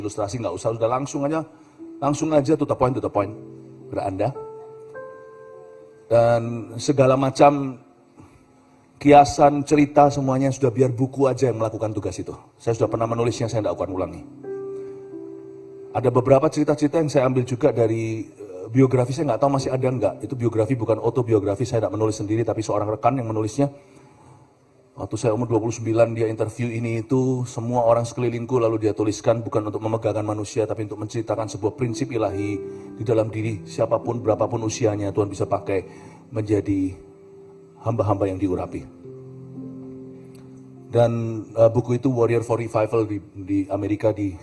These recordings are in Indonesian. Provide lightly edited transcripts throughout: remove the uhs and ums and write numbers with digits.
ilustrasi, nggak usah, udah langsung aja to the point kepada Anda. Dan segala macam kiasan, cerita, semuanya sudah biar buku aja yang melakukan tugas itu. Saya sudah pernah menulisnya, saya tidak akan ulangi. Ada beberapa cerita-cerita yang saya ambil juga dari biografi, saya nggak tahu masih ada nggak. Itu biografi bukan autobiografi, saya tidak menulis sendiri, tapi seorang rekan yang menulisnya. Waktu saya umur 29, dia interview ini itu, semua orang sekelilingku, lalu dia tuliskan bukan untuk memegangkan manusia, tapi untuk menceritakan sebuah prinsip ilahi di dalam diri siapapun, berapapun usianya, Tuhan bisa pakai menjadi hamba-hamba yang diurapi. Dan buku itu Warrior for Revival di Amerika di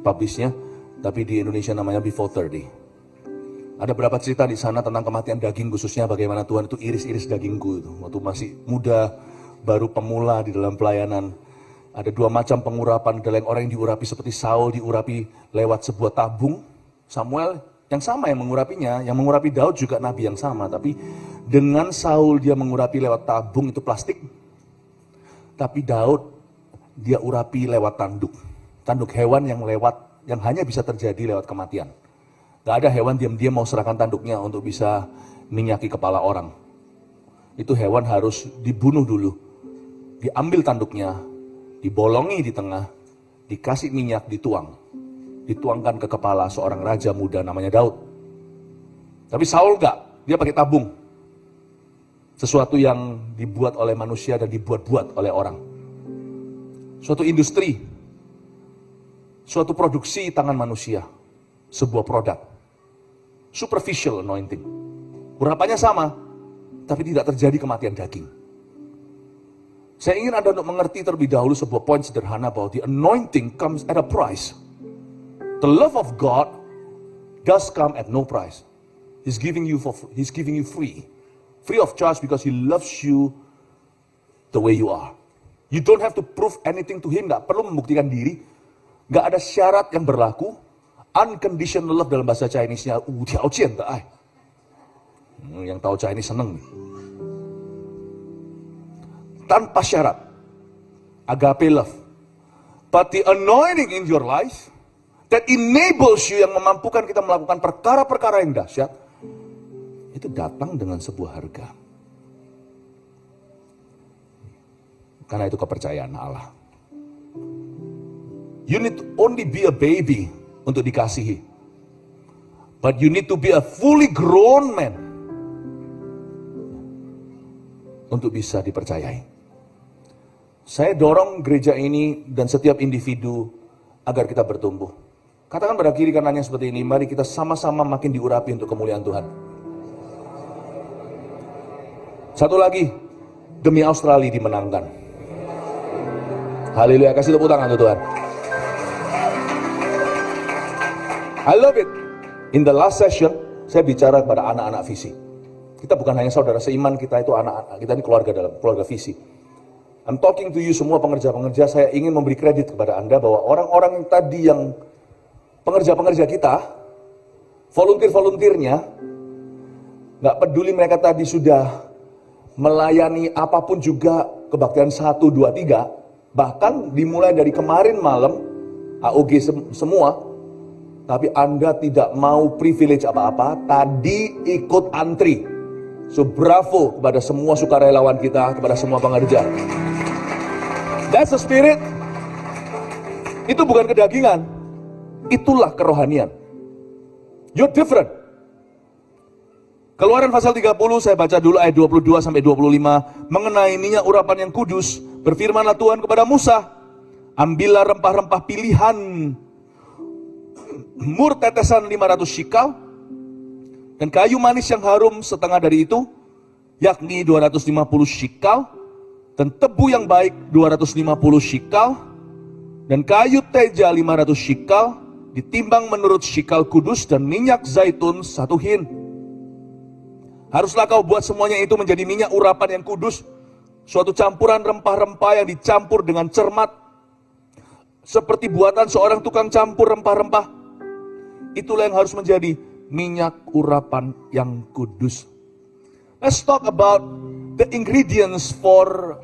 publishnya, tapi di Indonesia namanya Before 30. Ada beberapa cerita di sana tentang kematian daging, khususnya bagaimana Tuhan itu iris-iris dagingku itu. Waktu masih muda, baru pemula di dalam pelayanan. Ada dua macam pengurapan, ada yang orang yang diurapi seperti Saul diurapi lewat sebuah tabung. Samuel yang sama yang mengurapinya, yang mengurapi Daud juga nabi yang sama. Tapi dengan Saul dia mengurapi lewat tabung itu plastik. Tapi Daud dia urapi lewat tanduk. Tanduk hewan yang hanya bisa terjadi lewat kematian. Gak ada hewan diam-diam mau serahkan tanduknya untuk bisa minyaki kepala orang. Itu hewan harus dibunuh dulu. Diambil tanduknya, dibolongi di tengah, dikasih minyak, dituangkan ke kepala seorang raja muda namanya Daud. Tapi Saul enggak, dia pakai tabung. Sesuatu yang dibuat oleh manusia dan dibuat-buat oleh orang. Suatu industri, suatu produksi tangan manusia, sebuah produk. Superficial anointing. Urapannya sama, tapi tidak terjadi kematian daging. Saya ingin Anda untuk mengerti terlebih dahulu sebuah poin sederhana bahwa the anointing comes at a price. The love of God does come at no price. He's giving you free of charge because He loves you the way you are. You don't have to prove anything to Him, nggak perlu membuktikan diri, nggak ada syarat yang berlaku. Unconditional love dalam bahasa Chinese-nya, yang tahu Chinese seneng nih. Tanpa syarat, agape love. But the anointing in your life that enables you, yang memampukan kita melakukan perkara-perkara yang dahsyat, itu datang dengan sebuah harga. Karena itu kepercayaan Allah. You need to only be a baby untuk dikasihi. But you need to be a fully grown man untuk bisa dipercayai. Saya dorong gereja ini dan setiap individu agar kita bertumbuh. Katakan pada kiri kanannya seperti ini, mari kita sama-sama makin diurapi untuk kemuliaan Tuhan. Satu lagi, demi Australia dimenangkan. Haleluya, kasih tepuk tangan untuk Tuhan. I love it. In the last session, saya bicara kepada anak-anak visi. Kita bukan hanya saudara seiman, kita itu anak-anak, kita ini keluarga dalam keluarga visi. I'm talking to you semua pengerja-pengerja, saya ingin memberi kredit kepada Anda bahwa orang-orang tadi yang pengerja-pengerja kita, volunteer-volunteernya, gak peduli mereka tadi sudah melayani apapun juga kebaktian 1, 2, 3, bahkan dimulai dari kemarin malam, AOG semua, tapi Anda tidak mau privilege apa-apa, tadi ikut antri. So bravo kepada semua sukarelawan kita, kepada semua pengerja. That's the spirit. Itu bukan kedagingan. Itulah kerohanian. You're different. Keluaran pasal 30, saya baca dulu ayat 22 sampai 25. Mengenai minyak urapan yang kudus, berfirmanlah Tuhan kepada Musa, ambillah rempah-rempah pilihan, mur tetesan 500 shikal, dan kayu manis yang harum setengah dari itu, yakni 250 shikal, dan tebu yang baik 250 shikal, dan kayu teja 500 shikal, ditimbang menurut shikal kudus, dan minyak zaitun 1 hin. Haruslah kau buat semuanya itu menjadi minyak urapan yang kudus, suatu campuran rempah-rempah yang dicampur dengan cermat, seperti buatan seorang tukang campur rempah-rempah. Itulah yang harus menjadi minyak urapan yang kudus. Let's talk about the ingredients for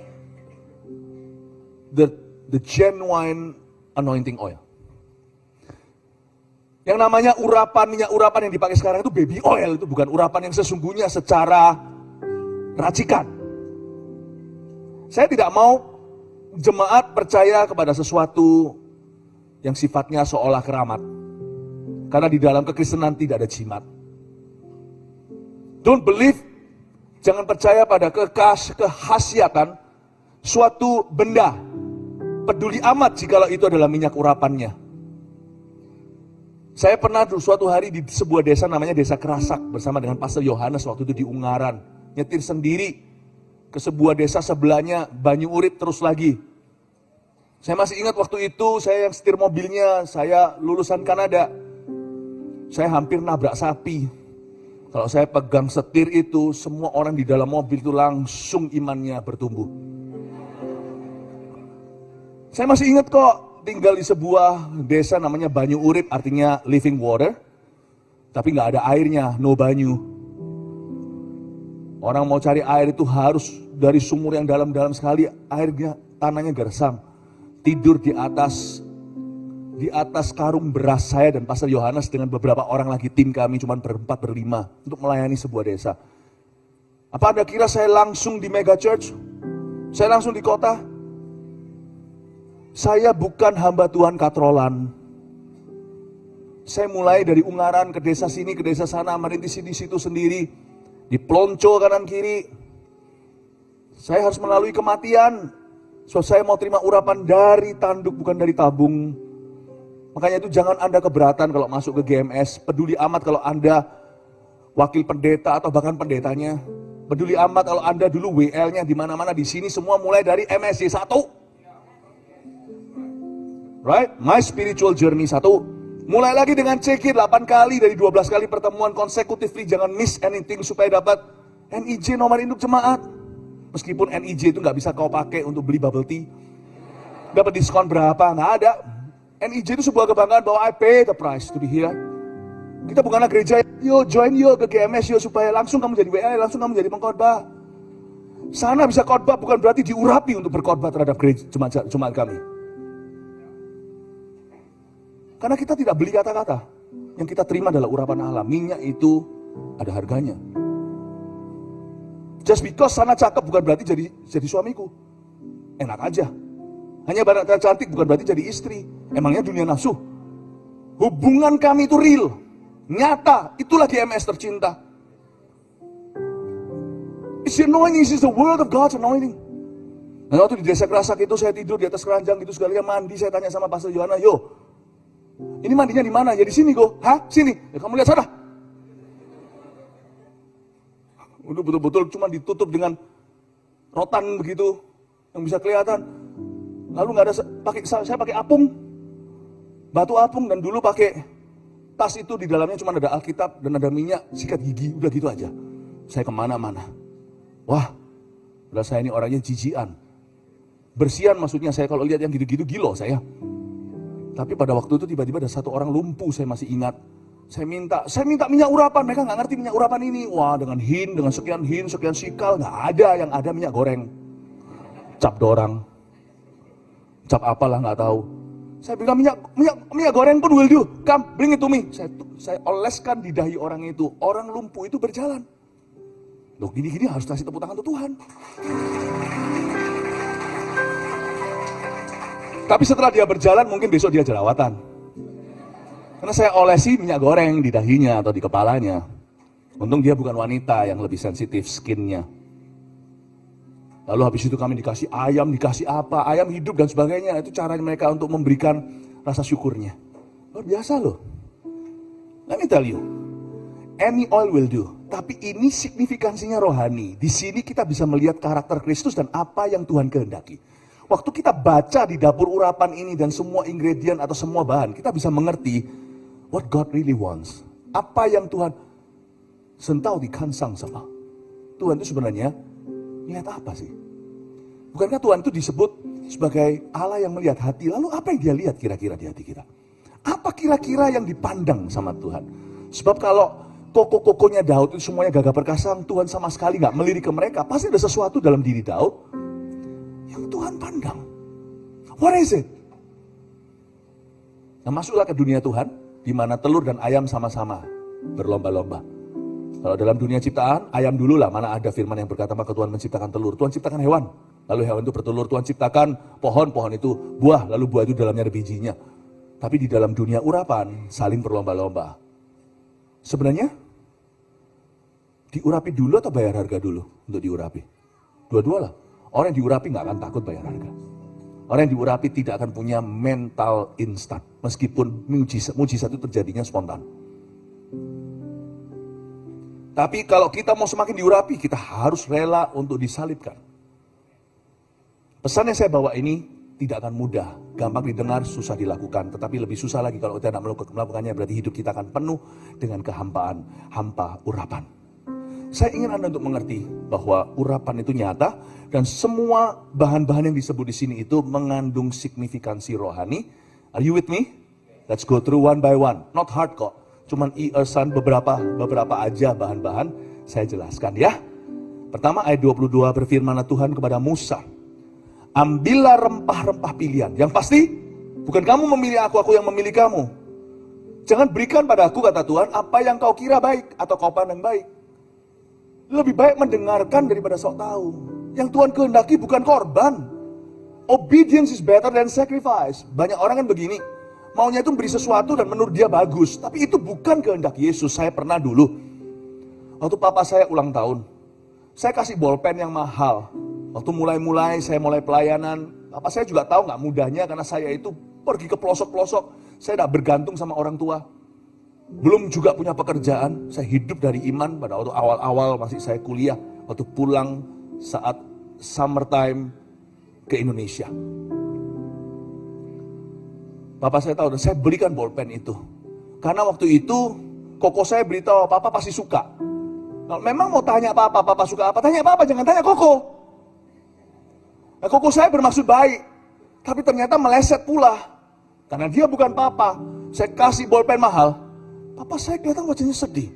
the genuine anointing oil. Yang namanya minyak urapan yang dipakai sekarang itu baby oil, itu bukan urapan yang sesungguhnya secara racikan. Saya tidak mau jemaat percaya kepada sesuatu yang sifatnya seolah keramat. Karena di dalam kekristenan tidak ada jimat. Don't believe, jangan percaya pada kehasiatan suatu benda. Peduli amat jikalau itu adalah minyak urapannya. Saya pernah suatu hari di sebuah desa namanya Desa Kerasak bersama dengan Pastor Yohanes waktu itu di Ungaran. Nyetir sendiri ke sebuah desa sebelahnya Banyu Urip terus lagi. Saya masih ingat waktu itu saya yang setir mobilnya, saya lulusan Kanada. Saya hampir nabrak sapi. Kalau saya pegang setir itu, semua orang di dalam mobil itu langsung imannya bertumbuh. Saya masih ingat kok, tinggal di sebuah desa namanya Banyu Urip, artinya living water. Tapi nggak ada airnya, no banyu. Orang mau cari air itu harus dari sumur yang dalam-dalam sekali, airnya, tanahnya gersam. Tidur di atas karung beras saya dan Pastor Yohanes dengan beberapa orang lagi tim kami, cuma berempat berlima untuk melayani sebuah desa. Apa Anda kira saya langsung di mega church? Saya langsung di kota? Saya bukan hamba Tuhan katrolan. Saya mulai dari Ungaran ke desa sini, ke desa sana, merintis di situ sendiri. Diplonco kanan kiri. Saya harus melalui kematian. So saya mau terima urapan dari tanduk, bukan dari tabung. Makanya itu jangan Anda keberatan kalau masuk ke GMS. Peduli amat kalau Anda wakil pendeta atau bahkan pendetanya. Peduli amat kalau Anda dulu WL-nya di mana-mana. Di sini semua mulai dari MSJ 1. Right? My spiritual journey 1. Mulai lagi dengan check-in 8 kali dari 12 kali pertemuan consecutively. Jangan miss anything supaya dapat NIJ nomor induk jemaat. Meskipun NIJ itu nggak bisa kau pakai untuk beli bubble tea. Dapat diskon berapa? Nggak ada. NIJ itu sebuah kebanggaan bahwa I pay the price to be here. Kita bukanlah gereja, yo join yo ke GMS yo supaya langsung kamu jadi WL, langsung kamu jadi pengkhotbah. Sana bisa khotbah bukan berarti diurapi untuk berkhotbah terhadap gereja jemaat kami. Karena kita tidak beli kata-kata. Yang kita terima adalah urapan Allah. Minyak itu ada harganya. Just because sana cakep bukan berarti jadi suamiku. Enak aja. Hanya barang cantik bukan berarti jadi istri. Emangnya dunia nafsu? Hubungan kami itu real. Nyata. Itulah GMS tercinta. It's the anointing. It's the word of God's anointing. Nah, waktu di Desa Kerasak itu saya tidur di atas keranjang gitu sekalian mandi. Saya tanya sama Pastor Yohana, yo, ini mandinya di mana? Ya di sini, Go. Hah? Sini. Ya kamu lihat sana. Udah betul-betul cuma ditutup dengan rotan begitu yang bisa kelihatan. Lalu nggak ada saya pakai apung, batu apung, dan dulu pakai tas itu di dalamnya cuma ada Alkitab dan ada minyak, sikat gigi, udah gitu aja. Saya kemana-mana. Wah, udah saya ini orangnya jijian. Bersihan maksudnya saya kalau lihat yang gitu-gitu gilo saya. Tapi pada waktu itu tiba-tiba ada satu orang lumpuh, saya masih ingat. Saya minta minyak urapan, mereka nggak ngerti minyak urapan ini. Wah, dengan sekian sikal, nggak ada, yang ada minyak goreng. Cap dorang. Cap apalah nggak tahu. Saya bilang minyak goreng pun will do. Come, bring it to me. Saya oleskan di dahi orang itu. Orang lumpuh itu berjalan. Loh, gini-gini harus kasih tepuk tangan untuk Tuhan. Tapi setelah dia berjalan, mungkin besok dia jerawatan. Karena saya olesi minyak goreng di dahinya atau di kepalanya. Untung dia bukan wanita yang lebih sensitif skinnya. Lalu habis itu kami dikasih ayam, dikasih apa, ayam hidup dan sebagainya. Itu cara mereka untuk memberikan rasa syukurnya. Luar biasa loh. Let me tell you, any oil will do. Tapi ini signifikansinya rohani. Di sini kita bisa melihat karakter Kristus dan apa yang Tuhan kehendaki. Waktu kita baca di dapur urapan ini dan semua ingredient atau semua bahan, kita bisa mengerti what God really wants. Apa yang Tuhan sentau di kansang sama. Tuhan itu sebenarnya lihat apa sih? Bukankah Tuhan itu disebut sebagai Allah yang melihat hati? Lalu apa yang dia lihat kira-kira di hati kita? Apa kira-kira yang dipandang sama Tuhan? Sebab kalau koko-kokonya Daud itu semuanya gagah perkasa, Tuhan sama sekali gak melirik ke mereka. Pasti ada sesuatu dalam diri Daud yang Tuhan pandang. What is it? Nah, masuklah ke dunia Tuhan. di mana telur dan ayam sama-sama berlomba-lomba. Kalau dalam dunia ciptaan, ayam dulu lah, mana ada firman yang berkata maka Tuhan menciptakan telur. Tuhan ciptakan hewan, lalu hewan itu bertelur. Tuhan ciptakan pohon, pohon itu buah, lalu buah itu dalamnya ada bijinya. Tapi di dalam dunia urapan, saling berlomba-lomba. Sebenarnya, diurapi dulu atau bayar harga dulu untuk diurapi? Dua-dua lah. Orang yang diurapi gak akan takut bayar harga. Orang yang diurapi tidak akan punya mental instan. Meskipun mujizat itu terjadinya spontan. Tapi kalau kita mau semakin diurapi, kita harus rela untuk disalibkan. Pesan yang saya bawa ini tidak akan mudah. Gampang didengar, susah dilakukan. Tetapi lebih susah lagi kalau kita tidak melakukannya, berarti hidup kita akan penuh dengan kehampaan, hampa urapan. Saya ingin Anda untuk mengerti bahwa urapan itu nyata dan semua bahan-bahan yang disebut di sini itu mengandung signifikansi rohani. Are you with me? Let's go through one by one. Not hard kok. Cuman irisan beberapa aja bahan-bahan saya jelaskan ya. Pertama ayat 22 berfirmanlah Tuhan kepada Musa. Ambillah rempah-rempah pilihan. Yang pasti bukan kamu memilih aku yang memilih kamu. Jangan berikan pada aku kata Tuhan apa yang kau kira baik atau kau pandang baik. Lebih baik mendengarkan daripada sok tahu. Yang Tuhan kehendaki bukan korban. Obedience is better than sacrifice. Banyak orang kan begini. Maunya itu beri sesuatu dan menurut dia bagus. Tapi itu bukan kehendak Yesus. Saya pernah dulu. Waktu papa saya ulang tahun. Saya kasih bolpen yang mahal. Waktu saya mulai pelayanan. Papa saya juga tahu gak mudahnya karena saya itu pergi ke pelosok-pelosok. Saya tidak bergantung sama orang tua. Belum juga punya pekerjaan, saya hidup dari iman pada waktu awal-awal masih saya kuliah, waktu pulang saat summertime ke Indonesia. Papa saya tahu dan saya belikan bolpen itu. Karena waktu itu koko saya beritahu, papa pasti suka. Kalau memang mau tanya papa suka apa, tanya papa, jangan tanya koko. Nah, koko saya bermaksud baik, tapi ternyata meleset pula. Karena dia bukan papa, saya kasih bolpen mahal. Papa saya kelihatan wajahnya sedih.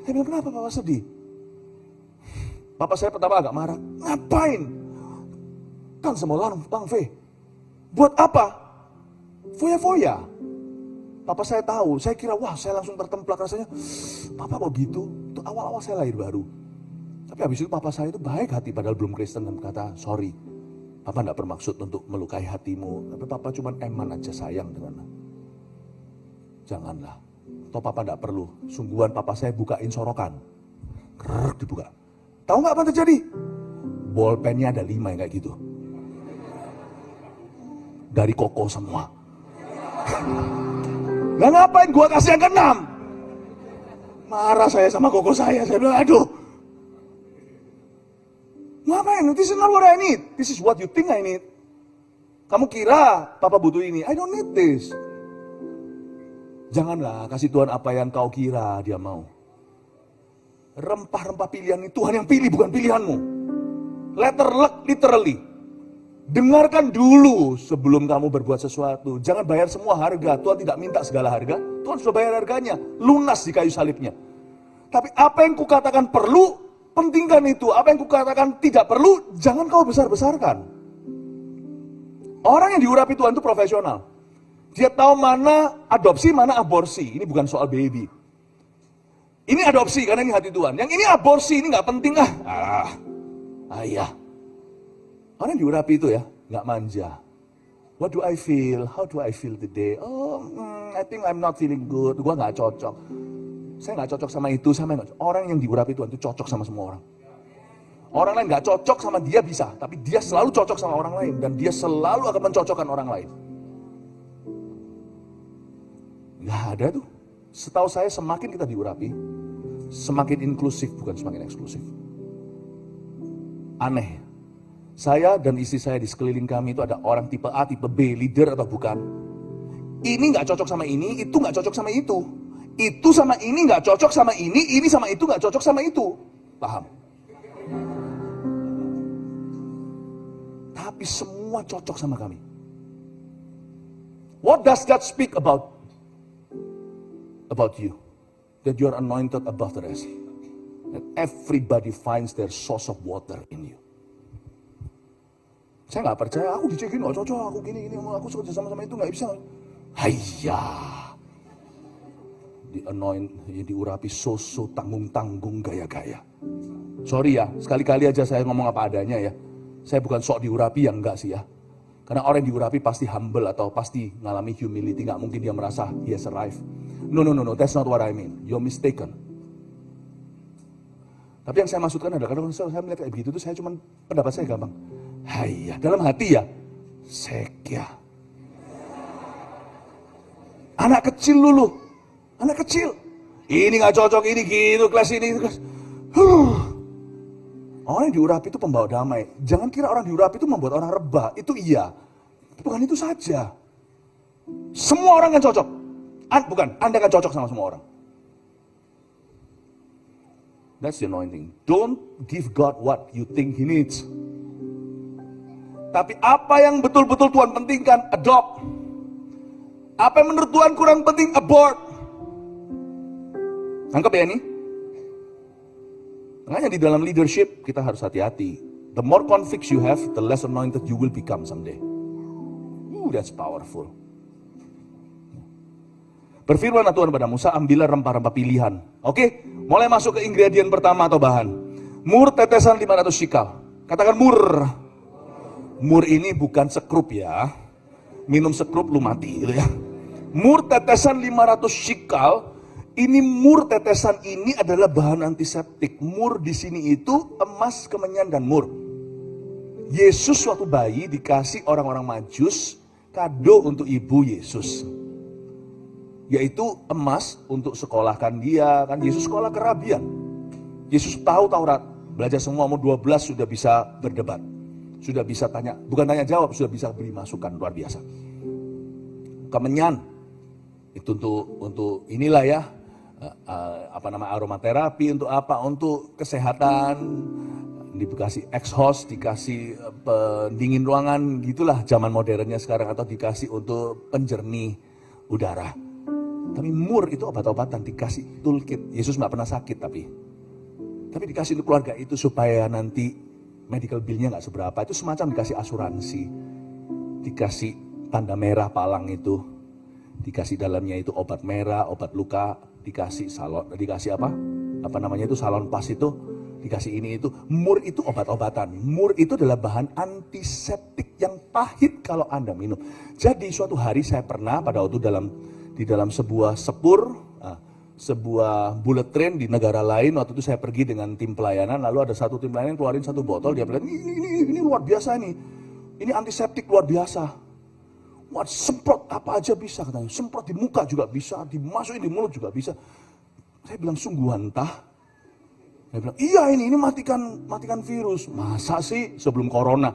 Saya bilang, kenapa papa sedih? Papa saya pertama agak marah. Ngapain? Kan semua Bang V. Buat apa? Foya-foya. Papa saya tahu, saya kira wah saya langsung tertemplak rasanya. Papa kok gitu? Itu awal-awal saya lahir baru. Tapi habis itu papa saya itu baik hati padahal belum Kristen dan berkata, sorry. Papa tidak bermaksud untuk melukai hatimu. Tapi papa cuma eman aja sayang dengan. Janganlah. Atau papa tidak perlu. Sungguhan papa saya bukain sorokan. Krrrr, dibuka. Tahu nggak apa terjadi? Bolpennya ada 5 yang kayak gitu. Dari koko semua. Nah ngapain gua kasih yang ke-6? Marah saya sama koko saya. Saya bilang aduh. Ngapain? This is not what I need. This is what you think I need. Kamu kira papa butuh ini. I don't need this. Janganlah kasih Tuhan apa yang kau kira dia mau. Rempah-rempah pilihan ini Tuhan yang pilih, bukan pilihanmu. Letter luck literally. Dengarkan dulu sebelum kamu berbuat sesuatu. Jangan bayar semua harga. Tuhan tidak minta segala harga. Tuhan sudah bayar harganya. Lunas di kayu salibnya. Tapi apa yang kukatakan perlu, pentingkan itu. Apa yang kukatakan tidak perlu, jangan kau besar-besarkan. Orang yang diurapi Tuhan itu profesional. Dia tahu mana adopsi, mana aborsi. Ini bukan soal baby. Ini adopsi karena ini hati Tuhan. Yang ini aborsi, ini gak penting ayah. Orang yang diurapi itu ya, gak manja. What do I feel? How do I feel today? I think I'm not feeling good. Gua gak cocok. Saya gak cocok sama itu, sama yang gak cocok. Orang yang diurapi Tuhan itu cocok sama semua orang. Orang lain gak cocok sama dia bisa, tapi dia selalu cocok sama orang lain. Dan dia selalu akan mencocokkan orang lain. Gak ada tuh. Setahu saya semakin kita diurapi, semakin inklusif bukan semakin eksklusif. Aneh. Saya dan istri saya di sekeliling kami itu ada orang tipe A, tipe B, leader atau bukan. Ini gak cocok sama ini, itu gak cocok sama itu. Itu sama ini gak cocok sama ini sama itu gak cocok sama itu. Paham? Tapi semua cocok sama kami. What does that speak about you? That you are anointed above the rest. That everybody finds their source of water in you. Saya gak percaya, aku dicekin gak cocok, aku gini, aku suka sama itu gak bisa. Hayya. anoint, yang diurapi so tanggung-tanggung gaya-gaya. Sorry ya, sekali-kali aja saya ngomong apa adanya ya. Saya bukan sok diurapi, yang enggak sih ya. Karena orang yang diurapi pasti humble atau pasti ngalami humility. Nggak mungkin dia merasa he has arrived. No, that's not what I mean. You're mistaken. Tapi yang saya maksudkan adalah, kalau saya melihat kayak begitu tuh, saya cuma pendapat saya gampang. Hayya, dalam hati ya, sekya. Anak kecil dulu, anak kecil. Ini nggak cocok, ini gitu, kelas ini, kelas. Orang yang diurapi itu pembawa damai. Jangan kira orang diurapi itu membuat orang rebah. Itu iya. Bukan itu saja. Semua orang kan cocok. Bukan, Anda kan cocok sama semua orang. That's the anointing. Don't give God what you think He needs. Tapi apa yang betul-betul Tuhan pentingkan, adopt. Apa yang menurut Tuhan kurang penting, abort. Tangkap ya ini? Makanya di dalam leadership kita harus hati-hati. The more convicts you have, the less anointed you will become someday. That's powerful. Berfirmanlah Tuhan pada Musa, ambillah rempah-rempah pilihan. Oke, mulai masuk ke ingredient pertama atau bahan. Mur tetesan 500 shikal. Katakan mur. Mur ini bukan sekrup ya. Minum sekrup lu mati gitu ya. Mur tetesan 500 shikal. Ini mur tetesan ini adalah bahan antiseptik. Mur di sini itu emas, kemenyan, dan mur. Yesus waktu bayi dikasih orang-orang Majus kado untuk ibu Yesus. Yaitu emas untuk sekolahkan dia. Kan Yesus sekolah kerabian. Yesus tahu Taurat. Belajar semua, umur 12 sudah bisa berdebat. Sudah bisa tanya, bukan tanya jawab, sudah bisa beri masukan, luar biasa. Kemenyan. Itu untuk inilah ya. Aromaterapi untuk apa? Untuk kesehatan, dikasih exhaust, dikasih pendingin ruangan, gitulah zaman modernnya sekarang, atau dikasih untuk penjernih udara. Tapi mur itu obat-obatan, dikasih toolkit. Yesus nggak pernah sakit tapi dikasih untuk keluarga itu supaya nanti medical bill-nya nggak seberapa. Itu semacam dikasih asuransi, dikasih tanda merah palang itu, dikasih dalamnya itu obat merah, obat luka. Dikasih salon, dikasih salon pas itu, dikasih ini itu. Mur itu obat-obatan. Mur itu adalah bahan antiseptik yang pahit kalau Anda minum. Jadi suatu hari saya pernah pada waktu di dalam sebuah sebuah bullet train di negara lain. Waktu itu saya pergi dengan tim pelayanan, lalu ada satu tim pelayanan keluarin satu botol, dia bilang ini luar biasa nih. Ini antiseptik luar biasa. Wah, semprot apa aja bisa katanya. Semprot di muka juga bisa, dimasukin di mulut juga bisa. Saya bilang sungguh hantah. Saya bilang iya ini matikan virus. Masa sih sebelum corona?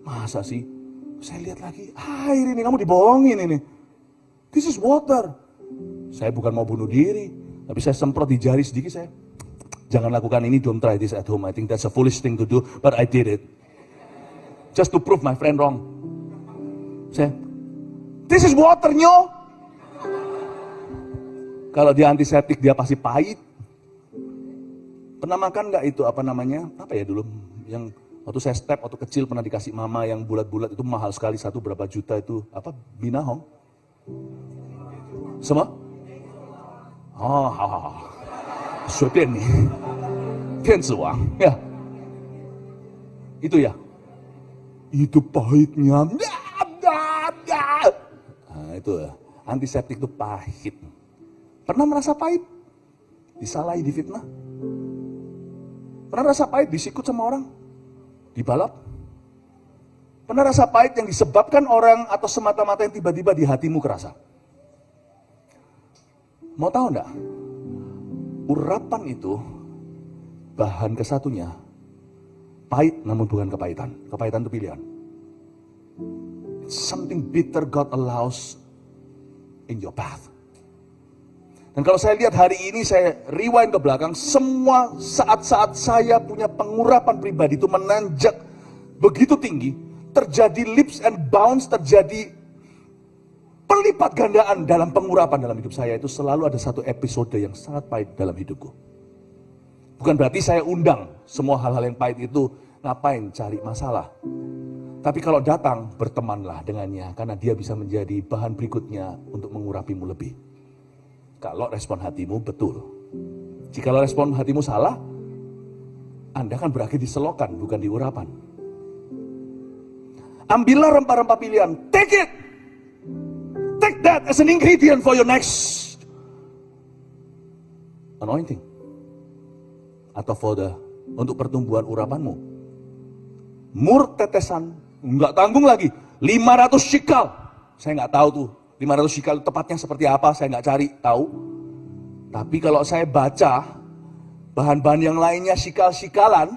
Masa sih? Saya lihat lagi, air ini kamu dibohongin ini. This is water. Saya bukan mau bunuh diri, tapi saya semprot di jari sedikit, saya jangan lakukan ini, don't try this at home. I think that's a foolish thing to do, but I did it. Just to prove my friend wrong. This is water, nyo. Kalau dia antiseptik dia pasti pahit. Pernah makan nggak itu apa ya dulu yang waktu saya step waktu kecil pernah dikasih mama yang bulat-bulat itu mahal sekali, satu berapa juta itu apa binahong? Semua? Oh, 随便你，天子王ya. Itu ya. Itu pahitnya. Nah, itu ya. Antiseptik itu pahit. Pernah merasa pahit? Disalahi, difitnah? Pernah rasa pahit disikut sama orang? Dibalap? Pernah rasa pahit yang disebabkan orang atau semata-mata yang tiba-tiba di hatimu kerasa? Mau tahu enggak? Urapan itu bahan kesatunya pahit namun bukan kepahitan. Kepahitan itu pilihan. Something bitter God allows in your path. Dan kalau saya lihat hari ini, saya rewind ke belakang, semua saat-saat saya punya pengurapan pribadi itu menanjak begitu tinggi, terjadi leaps and bounds, terjadi pelipat gandaan dalam pengurapan dalam hidup saya. Itu selalu ada satu episode yang sangat pahit dalam hidupku. Bukan berarti saya undang semua hal-hal yang pahit itu, ngapain cari masalah. Tapi kalau datang, bertemanlah dengannya, karena dia bisa menjadi bahan berikutnya untuk mengurapimu lebih. kalau respon hatimu betul. Jikalau respon hatimu salah, Anda akan berakhir di selokan, bukan di urapan. Ambillah rempah-rempah pilihan. Take it. Take that as an ingredient for your next anointing. Atau untuk pertumbuhan urapanmu. Mur tetesan, nggak tanggung lagi. 500 shikal. Saya nggak tahu tuh, 500 shikal tepatnya seperti apa, saya nggak cari tahu. Tapi kalau saya baca bahan-bahan yang lainnya shikal-shikalan,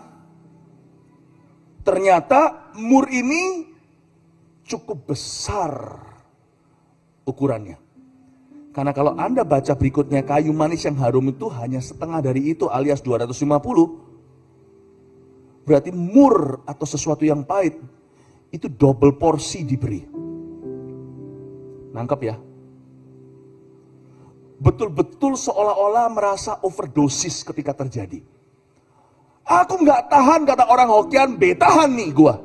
ternyata mur ini cukup besar ukurannya. Karena kalau Anda baca berikutnya, kayu manis yang harum itu hanya setengah dari itu alias 250. Berarti mur atau sesuatu yang pahit itu double porsi diberi. Nangkep ya? Betul-betul seolah-olah merasa overdosis ketika terjadi. Aku nggak tahan, kata orang Hokian, betahan nih gua.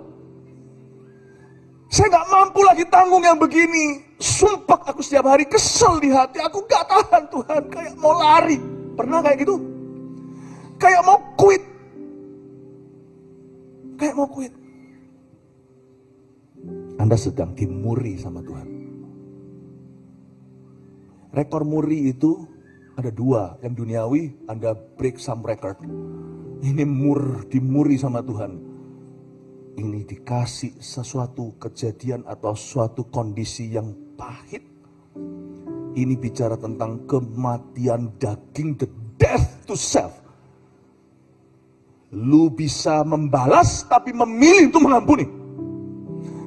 Saya nggak mampu lagi tanggung yang begini. Sumpah aku setiap hari kesel di hati. Aku nggak tahan Tuhan, kayak mau lari. Pernah kayak gitu? Kayak mau quit. Kayak mau quit. Anda sedang dimuri sama Tuhan. Rekor muri itu ada 2. Yang duniawi, Anda break some record. Ini dimuri sama Tuhan. Ini dikasih sesuatu kejadian atau suatu kondisi yang pahit. Ini bicara tentang kematian daging, the death to self. Lu bisa membalas tapi memilih untuk mengampuni.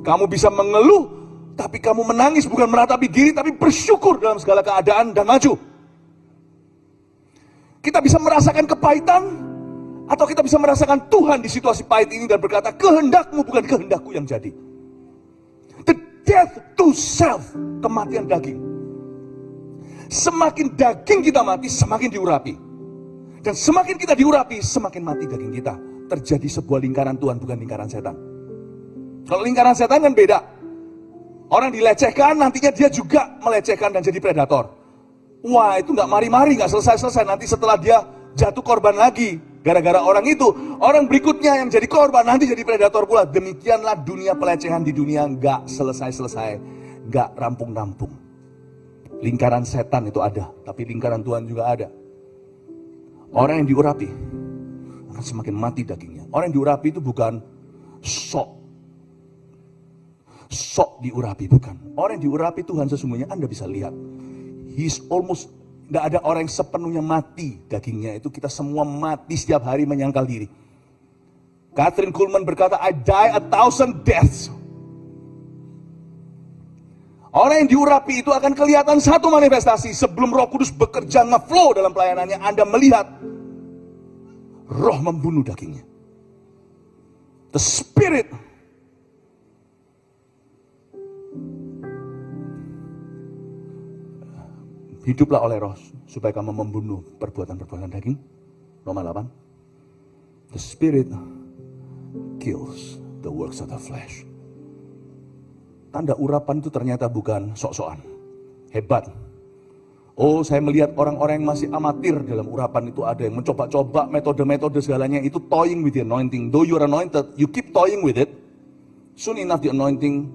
Kamu bisa mengeluh tapi kamu menangis, bukan meratapi diri tapi bersyukur dalam segala keadaan dan maju. Kita bisa merasakan kepahitan, atau kita bisa merasakan Tuhan di situasi pahit ini dan berkata, kehendakmu bukan kehendakku yang jadi. The death to self, kematian daging. Semakin daging kita mati, semakin diurapi. Dan semakin kita diurapi, semakin mati daging kita. Terjadi sebuah lingkaran Tuhan, bukan lingkaran setan. Kalau lingkaran setan kan beda. Orang dilecehkan, nantinya dia juga melecehkan dan jadi predator. Wah, itu nggak mari-mari, nggak selesai-selesai. Nanti setelah dia jatuh korban lagi. Gara-gara orang itu, orang berikutnya yang jadi korban nanti jadi predator pula. Demikianlah dunia pelecehan di dunia, nggak selesai-selesai, nggak rampung-rampung. Lingkaran setan itu ada, tapi lingkaran Tuhan juga ada. Orang yang diurapi akan semakin mati dagingnya. Orang yang diurapi itu bukan sok diurapi, bukan. Orang yang diurapi Tuhan sesungguhnya Anda bisa lihat. He's almost, nggak ada orang yang sepenuhnya mati dagingnya. Itu kita semua mati setiap hari menyangkal diri. Catherine Kuhlman berkata, I die 1,000 deaths. Orang yang diurapi itu akan kelihatan satu manifestasi. Sebelum Roh Kudus bekerja ngeflow dalam pelayanannya, Anda melihat Roh membunuh dagingnya. The Spirit hiduplah oleh Roh supaya kamu membunuh perbuatan-perbuatan daging. Roma 8. The Spirit kills the works of the flesh. Tanda urapan itu ternyata bukan sok-sokan. Hebat. Oh, saya melihat orang-orang yang masih amatir dalam urapan itu, ada yang mencoba-coba metode-metode segalanya. Itu toying with the anointing. Though you're anointed, you keep toying with it. Soon enough the anointing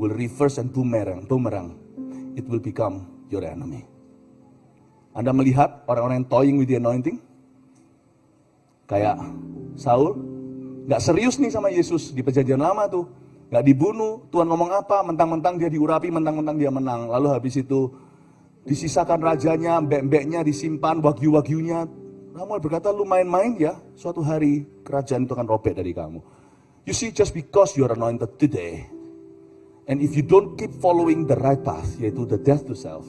will reverse and boomerang. It will become your enemy. Anda melihat orang-orang yang toying with the anointing? Kayak Saul, gak serius nih sama Yesus di perjanjian lama tuh. Gak dibunuh, Tuhan ngomong apa, mentang-mentang dia diurapi, mentang-mentang dia menang. Lalu habis itu disisakan rajanya, mbek-mbeknya disimpan, wagyu-wagyunya. Samuel berkata, lu main-main ya, suatu hari kerajaan itu akan robek dari kamu. You see, just because you are anointed today, and if you don't keep following the right path, yaitu the death to self,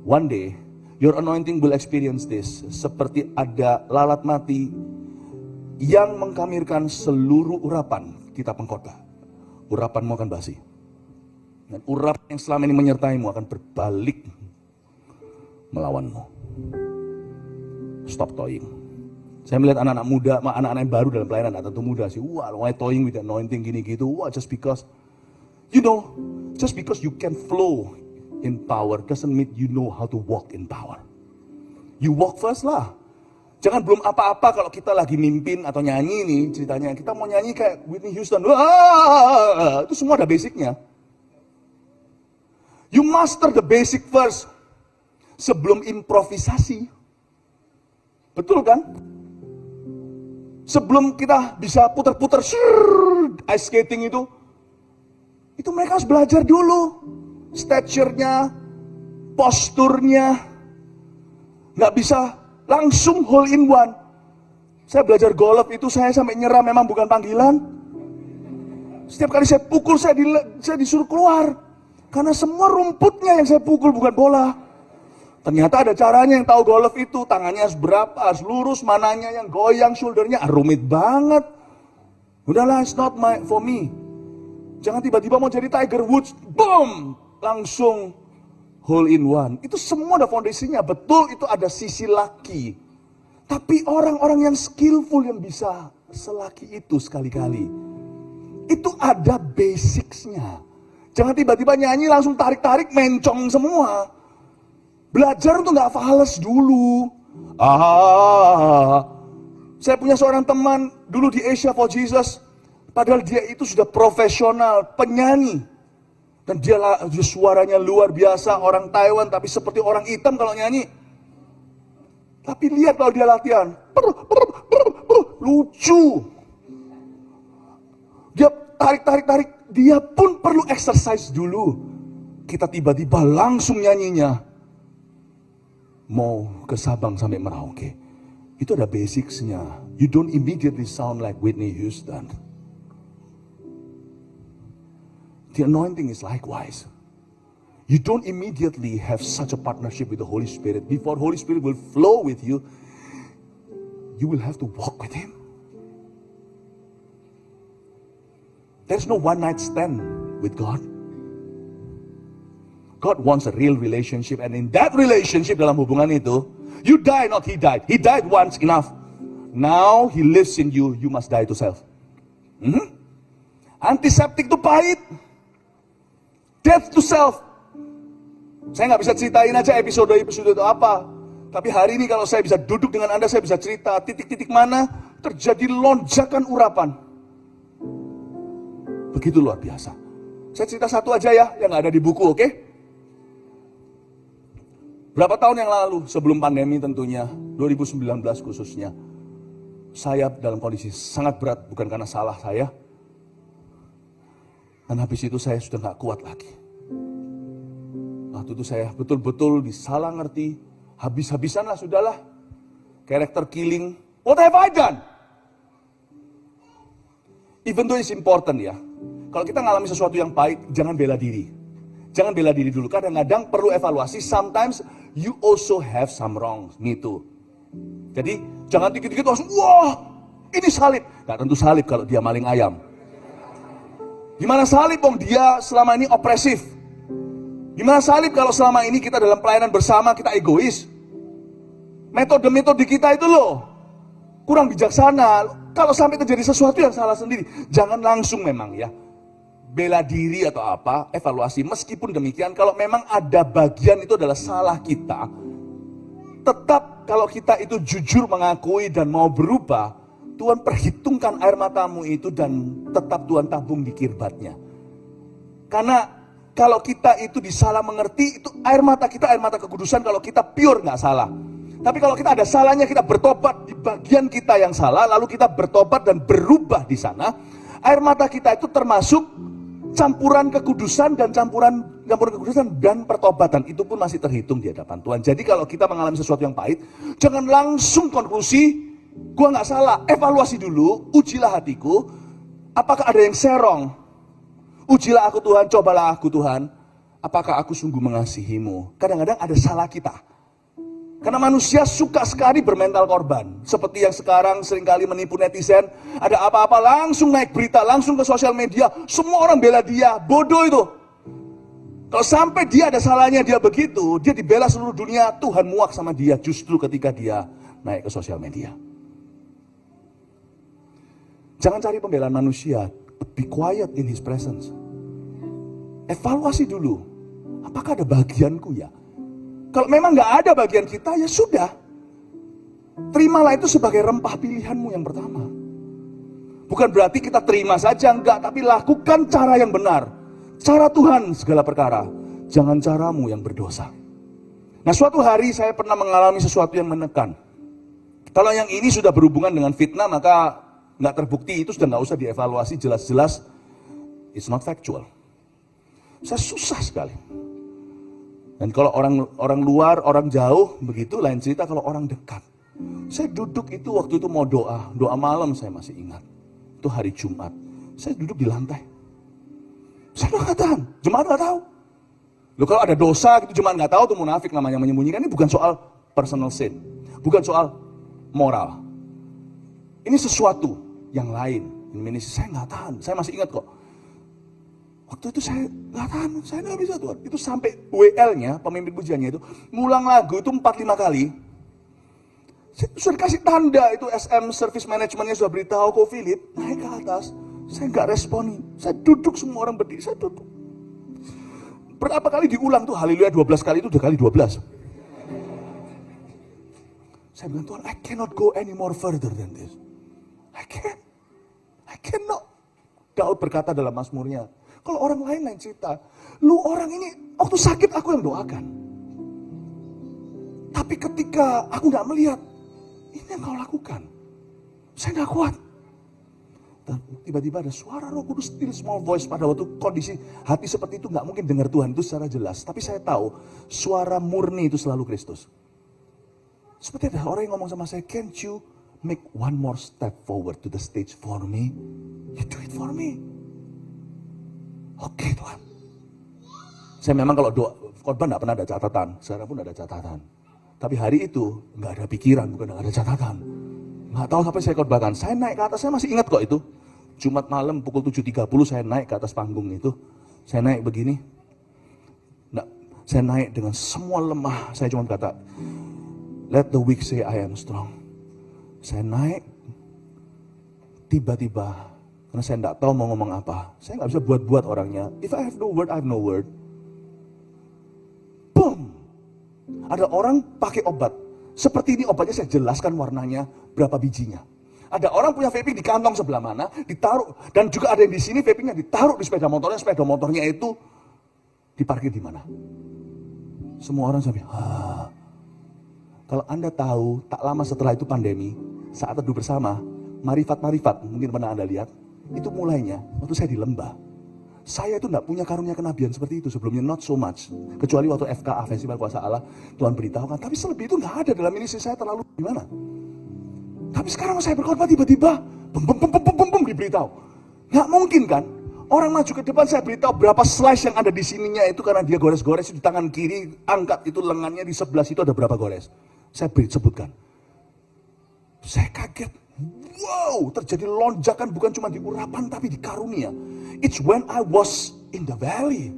one day, your anointing will experience this. Seperti ada lalat mati yang mengkamirkan seluruh urapan kitab pengkhotbah. Urapanmu akan basi. Dan urapan yang selama ini menyertaimu akan berbalik melawanmu. Stop toying. Saya melihat anak-anak muda, anak-anak yang baru dalam pelayanan, tak tentu muda sih. Wah, why toying with anointing gini gitu. Wah, just because, you know, just because you can flow in power doesn't mean you know how to walk in power. You walk first lah. Jangan belum apa-apa kalau kita lagi mimpin atau nyanyi nih ceritanya. Kita mau nyanyi kayak Whitney Houston. Wah, itu semua ada basicnya. You master the basic first sebelum improvisasi. Betul kan? Sebelum kita bisa putar-putar ice skating itu mereka harus belajar dulu. Stature-nya, posturnya. Nggak bisa langsung hole in one. Saya belajar golf itu saya sampai nyerah, memang bukan panggilan. Setiap kali saya pukul saya disuruh keluar. Karena semua rumputnya yang saya pukul bukan bola. Ternyata ada caranya yang tahu golf itu. Tangannya harus berapa, harus lurus, mananya yang goyang, shouldernya. Rumit banget. Udahlah, it's not for me. Jangan tiba-tiba mau jadi Tiger Woods. Boom! Langsung hole in one. Itu semua ada fondasinya. Betul itu ada sisi laki. Tapi orang-orang yang skillful yang bisa selaki itu sekali-kali. Itu ada basicsnya. Jangan tiba-tiba nyanyi langsung tarik-tarik mencong semua. Belajar untuk gak fales dulu. Saya punya seorang teman dulu di Asia for Jesus. Padahal dia itu sudah profesional penyanyi. Dan dia suaranya luar biasa, orang Taiwan tapi seperti orang hitam kalau nyanyi. Tapi lihat kalau dia latihan, lucu. Dia tarik, dia pun perlu exercise dulu. Kita tiba-tiba langsung nyanyinya. Mau ke Sabang sampai Merauke. Itu ada basicsnya. You don't immediately sound like Whitney Houston. The anointing is likewise. You don't immediately have such a partnership with the Holy Spirit. Before Holy Spirit will flow with you, you will have to walk with Him. There's no one night stand with God. God wants a real relationship, and in that relationship, dalam hubungan itu, you die, not He died. He died once, enough. Now He lives in you, you must die to self. Antiseptik itu pahit. Death to self. Saya nggak bisa ceritain aja episode itu apa. Tapi hari ini kalau saya bisa duduk dengan Anda, saya bisa cerita titik-titik mana terjadi lonjakan urapan. Begitu luar biasa. Saya cerita satu aja ya, yang nggak ada di buku, oke? Berapa tahun yang lalu, sebelum pandemi tentunya, 2019 khususnya, saya dalam kondisi sangat berat, bukan karena salah saya. Dan habis itu saya sudah gak kuat lagi. Waktu itu saya betul-betul disalah ngerti, habis-habisan lah sudahlah. Character killing, what have I done? Even though it's important ya, kalau kita ngalami sesuatu yang pahit, jangan bela diri. Jangan bela diri dulu, kadang-kadang perlu evaluasi, sometimes you also have some wrong, me too. Jadi jangan dikit-dikit langsung, wah ini salib. Gak tentu salib kalau dia maling ayam. Gimana salib dong, dia selama ini opresif. Gimana salib kalau selama ini kita dalam pelayanan bersama, kita egois. Metode-metode kita itu loh, kurang bijaksana. Kalau sampai terjadi sesuatu yang salah sendiri, jangan langsung memang ya bela diri atau apa, evaluasi. Meskipun demikian, kalau memang ada bagian itu adalah salah kita, tetap kalau kita itu jujur mengakui dan mau berubah, Tuhan perhitungkan air matamu itu dan tetap Tuhan tabung di kirbatnya. Karena kalau kita itu disalah mengerti, itu air mata kita, air mata kekudusan kalau kita pure nggak salah. Tapi kalau kita ada salahnya, kita bertobat di bagian kita yang salah, lalu kita bertobat dan berubah di sana. Air mata kita itu termasuk campuran kekudusan dan campuran kekudusan dan pertobatan, itu pun masih terhitung di hadapan Tuhan. Jadi kalau kita mengalami sesuatu yang pahit, jangan langsung konklusi, gua nggak salah. Evaluasi dulu, ujilah hatiku, apakah ada yang serong? Ujilah aku Tuhan, cobalah aku Tuhan, apakah aku sungguh mengasihimu? Kadang-kadang ada salah kita. Karena manusia suka sekali bermental korban. Seperti yang sekarang seringkali menipu netizen. Ada apa-apa langsung naik berita, langsung ke sosial media. Semua orang bela dia, bodoh itu. Kalau sampai dia ada salahnya, dia begitu, dia dibela seluruh dunia, Tuhan muak sama dia justru ketika dia naik ke sosial media. Jangan cari pembelaan manusia, be quiet in His presence. Evaluasi dulu. Apakah ada bagianku ya? Kalau memang gak ada bagian kita, ya sudah. Terimalah itu sebagai rempah pilihanmu yang pertama. Bukan berarti kita terima saja, enggak. Tapi lakukan cara yang benar. Cara Tuhan segala perkara. Jangan caramu yang berdosa. Nah, suatu hari saya pernah mengalami sesuatu yang menekan. Kalau yang ini sudah berhubungan dengan fitnah, maka nggak terbukti, itu sudah nggak usah dievaluasi, jelas-jelas it's not factual. Saya susah sekali. Dan kalau orang luar, orang jauh, begitu lain cerita kalau orang dekat. Saya duduk itu waktu itu mau doa malam saya masih ingat. Itu hari Jumat. Saya duduk di lantai. Saya nggak tahan, jemaat nggak tahu. Loh, kalau ada dosa gitu jemaat nggak tahu, tuh munafik namanya, menyembunyikan. Ini bukan soal personal sin, bukan soal moral. Ini sesuatu yang lain. Ini saya nggak tahan, saya masih ingat kok. Waktu itu saya nggak tahan, saya nggak bisa Tuhan. Itu sampai WL-nya, pemimpin pujiannya itu, ngulang lagu itu 4-5 kali. Saya sudah kasih tanda, itu SM Service Managementnya sudah beritahu kok Philip, naik ke atas. Saya nggak responi, saya duduk, semua orang berdiri, saya duduk. Berapa kali diulang tuh, haleluya 12 kali itu udah kali 12. Saya bilang, Tuhan, I cannot go any more further than this. I cannot. Daud berkata dalam Mazmurnya, kalau orang lain cerita, lu orang ini waktu sakit aku yang doakan. Tapi ketika aku gak melihat, ini yang kau lakukan. Saya gak kuat. Dan tiba-tiba ada suara Roh Kudus, still small voice. Pada waktu kondisi hati seperti itu gak mungkin dengar Tuhan itu secara jelas. Tapi saya tahu suara murni itu selalu Kristus. Seperti ada orang yang ngomong sama saya, can't you make one more step forward to the stage for me? You do it for me. Oke Tuhan. Saya memang kalau doa khotbah gak pernah ada catatan. Sekarang pun ada catatan. Tapi hari itu gak ada pikiran, bukan gak ada catatan. Gak tahu sampai saya khotbahkan. Saya naik ke atas, saya masih ingat kok itu. Jumat malam pukul 7.30 saya naik ke atas panggung itu. Saya naik begini. Nah, saya naik dengan semua lemah. Saya cuma kata, let the weak say I am strong. Saya naik. Tiba-tiba, karena saya tidak tahu mau ngomong apa. Saya nggak bisa buat-buat orangnya. If I have no word, I have no word. Boom. Ada orang pakai obat. Seperti ini obatnya saya jelaskan warnanya, berapa bijinya. Ada orang punya vaping di kantong sebelah mana, ditaruh. Dan juga ada yang di sini vapingnya ditaruh di sepeda motornya itu diparkir di mana. Semua orang sampai, Kalau Anda tahu, tak lama setelah itu pandemi, saat teduh bersama, marifat-marifat, mungkin pernah Anda lihat, itu mulainya waktu saya di lembah. Saya itu tidak punya karunia kenabian seperti itu sebelumnya, not so much. Kecuali waktu FKA, Festival Kuasa Allah, Tuhan beritahukan. Tapi selebih itu nggak ada dalam ministry saya, terlalu gimana. Tapi sekarang saya berkhotbah tiba-tiba, bum diberitahu. Nggak mungkin kan? Orang maju ke depan, saya beritahu berapa slice yang ada di sininya itu karena dia gores-gores di tangan kiri, angkat itu lengannya di sebelah situ ada berapa gores. Saya sebutkan. Saya kaget. Wow, terjadi lonjakan bukan cuma di urapan tapi di karunia. It's when I was in the valley.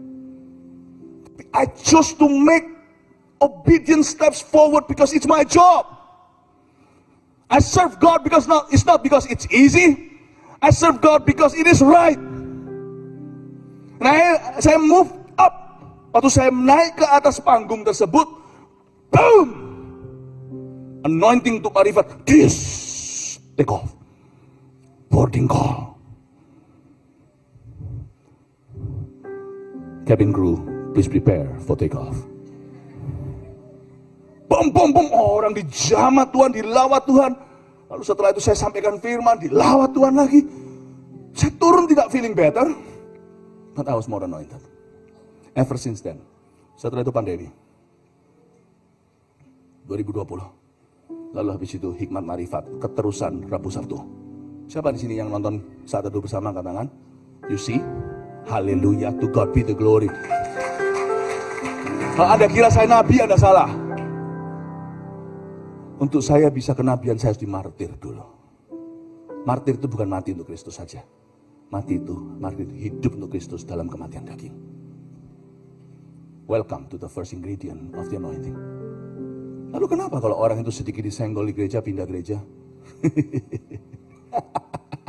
I chose to make obedient steps forward because it's my job. I serve God because it's not because it's easy. I serve God because it is right. Nah, saya move up. Waktu saya naik ke atas panggung tersebut, boom! Anointing untuk marifat, take off. Boarding call. Cabin crew, please prepare for take off. Bom, orang dijamah Tuhan, dilawat Tuhan. Lalu setelah itu saya sampaikan firman, dilawat Tuhan lagi. Saya turun tidak feeling better, but I was more anointed. Ever since then, setelah itu pandemi. 2020. Lalu habis itu hikmat marifat, keterusan Rabu Sabtu. Siapa di sini yang nonton saat teduh bersama, angkat tangan? You see? Haleluya, to God be the glory. Kalau Anda kira saya nabi, Anda salah. Untuk saya bisa kenabian, saya harus dimartir dulu. Martir itu bukan mati untuk Kristus saja. Martir itu hidup untuk Kristus dalam kematian daging. Welcome to the first ingredient of the anointing. Lalu kenapa kalau orang itu sedikit disenggol di gereja, pindah gereja?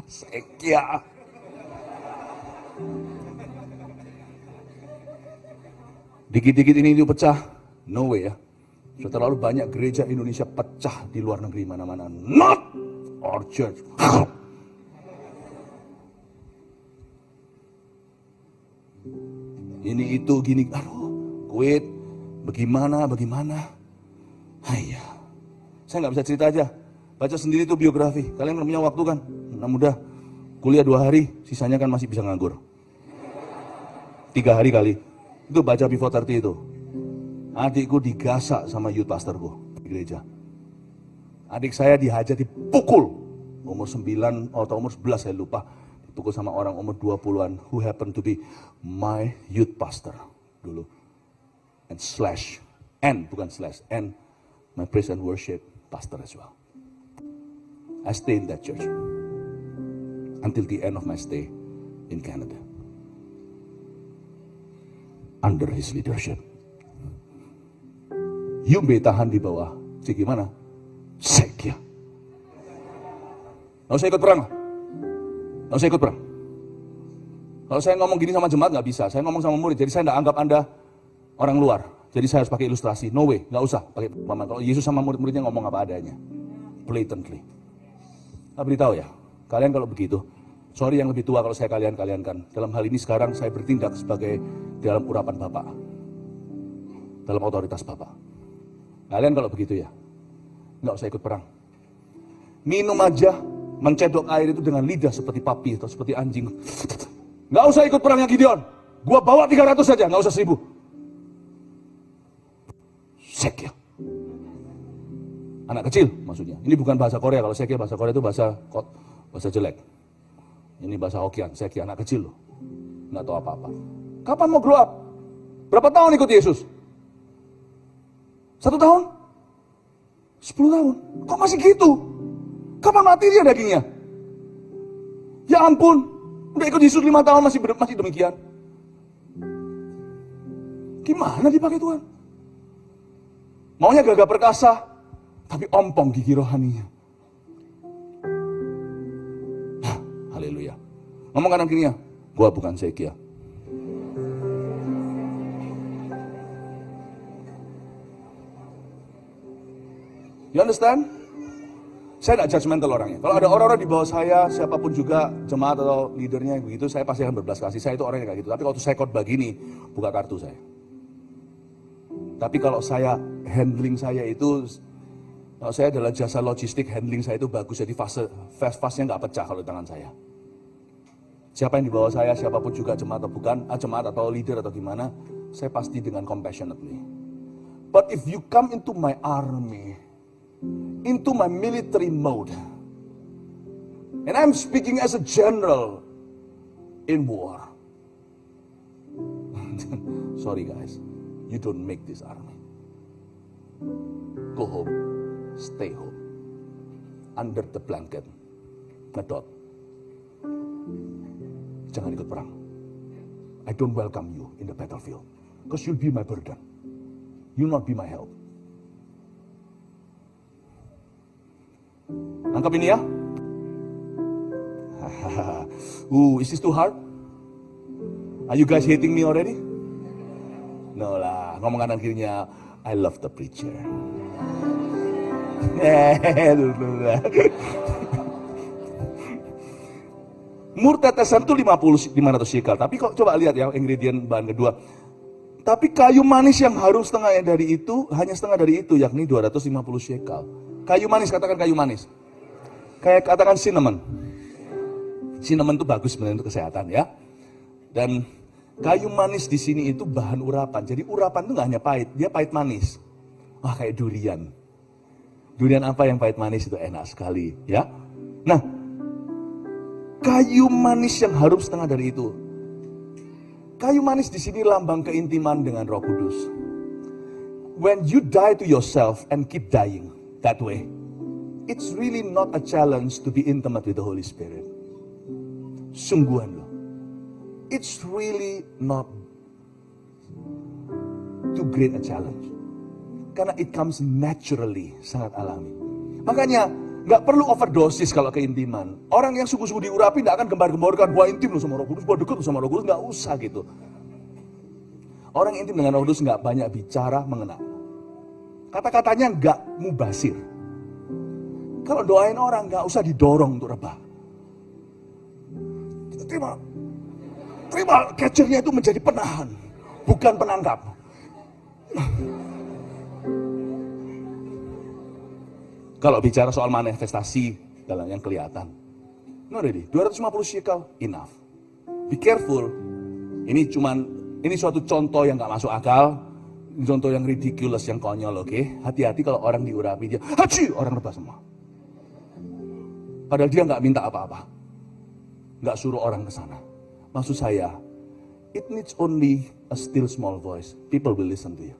Sekia. Dikit-dikit ini itu pecah, no way ya. Sudah terlalu banyak gereja Indonesia pecah di luar negeri mana-mana. Not our church. Ini itu gini, aduh, Kuwait, bagaimana. Hayya. Saya nggak bisa cerita aja. Baca sendiri tuh biografi. Kalian punya waktu kan? Nah mudah. Kuliah 2 hari, sisanya kan masih bisa nganggur. 3 hari kali. Itu baca before 30 itu. Adikku digasak sama youth pastorku di gereja. Adik saya dihajar, dipukul. Umur 9 atau umur 11 saya lupa. Dipukul sama orang umur 20-an who happen to be my youth pastor dulu. And my praise and worship pastor as well. I stay in that church until the end of my stay in Canada. Under his leadership. Yumbe tahan di bawah. Si gimana? Sekia. Nggak usah ikut perang. Nggak usah ikut perang. Kalau saya ngomong gini sama jemaat nggak bisa. Saya ngomong sama murid. Jadi saya nggak anggap Anda orang luar. Jadi saya harus pakai ilustrasi. No way. Nggak usah pakai paman. Kalau Yesus sama murid-muridnya ngomong apa adanya. Blatantly. Nah, beritahu ya. Kalian kalau begitu. Sorry yang lebih tua kalau saya kalian-kaliankan. Dalam hal ini sekarang saya bertindak sebagai dalam urapan Bapak. Dalam otoritas Bapak. Kalian kalau begitu ya, nggak usah ikut perang. Minum aja, mencedok air itu dengan lidah seperti papi atau seperti anjing. Nggak usah ikut perang yang Gideon. Gua bawa 300 saja, nggak usah 1000. Sek ya. Anak kecil maksudnya. Ini bukan bahasa Korea. Kalau sek ya bahasa Korea itu bahasa jelek. Ini bahasa Hokkien, sek ya anak kecil loh. Nggak tahu apa-apa. Kapan mau grow up? Berapa tahun ikut Yesus? 1 tahun? 10 tahun? Kok masih gitu? Kapan mati dia dagingnya? Ya ampun, udah ikut Yesus 5 tahun masih demikian. Gimana dipakai Tuhan? Maunya gagah perkasa, tapi ompong gigi rohaninya. Haleluya. Ngomong kanan kirinya, gua bukan Sekia. You understand? Saya tidak judgmental orangnya. Kalau ada orang-orang di bawah saya, siapapun juga, jemaat atau leadernya begitu, saya pasti akan berbelas kasih. Saya itu orangnya kayak gitu. Tapi kalau saya khotbah gini, buka kartu saya. Tapi kalau saya, handling saya itu, kalau saya adalah jasa logistik, handling saya itu bagus. Jadi fast-fastnya nggak pecah kalau di tangan saya. Siapa yang di bawah saya, siapapun juga, jemaat atau bukan, jemaat atau leader atau gimana, saya pasti dengan compassionately. But if you come into my army, into my military mode, and I'm speaking as a general in war. Sorry guys, you don't make this army. Go home, stay home, under the blanket, ngedot. Jangan ikut perang. I don't welcome you in the battlefield, because you'll be my burden. You'll not be my help. Nangkap ini ya. Is this too hard? Are you guys hating me already? No lah, ngomong kanan kirinya, I love the preacher. Mur tetesan itu 500 shekel. Tapi kok coba lihat ya ingredient bahan kedua. Tapi kayu manis yang harum setengahnya dari itu, hanya setengah dari itu, yakni 250 shekel. Kayu manis, katakan kayu manis. Kayak katakan cinnamon. Cinnamon itu bagus sebenarnya untuk kesehatan ya. Dan kayu manis di sini itu bahan urapan. Jadi urapan itu nggak hanya pahit, dia pahit manis. Wah kayak durian. Durian apa yang pahit manis itu enak sekali ya. Nah, kayu manis yang harum setengah dari itu. Kayu manis di sini lambang keintiman dengan Roh Kudus. When you die to yourself and keep dying that way, it's really not a challenge to be intimate with the Holy Spirit. Sungguhan loh. It's really not too great a challenge. Karena it comes naturally, sangat alami. Makanya nggak perlu overdosis kalau keintiman. Orang yang sungguh-sungguh diurapi nggak akan gembar-gemborkan, gua intim loh sama Roh Kudus, gua deket loh sama Roh Kudus, nggak usah gitu. Orang yang intim dengan Roh Kudus nggak banyak bicara, mengena. Kata-katanya nggak mubasir. Kalau doain orang nggak usah didorong untuk rebah. Terima catchernya itu menjadi penahan, bukan penangkap. Kalau bicara soal manifestasi dalam yang kelihatan, no ready, 250 shekel enough. Be careful. Ini suatu contoh yang gak masuk akal, contoh yang ridiculous, yang konyol, oke? Hati-hati kalau orang diurapi dia, haji, orang rebah semua. Padahal dia gak minta apa-apa, gak suruh orang ke sana. Maksud saya, it needs only a still small voice. People will listen to you.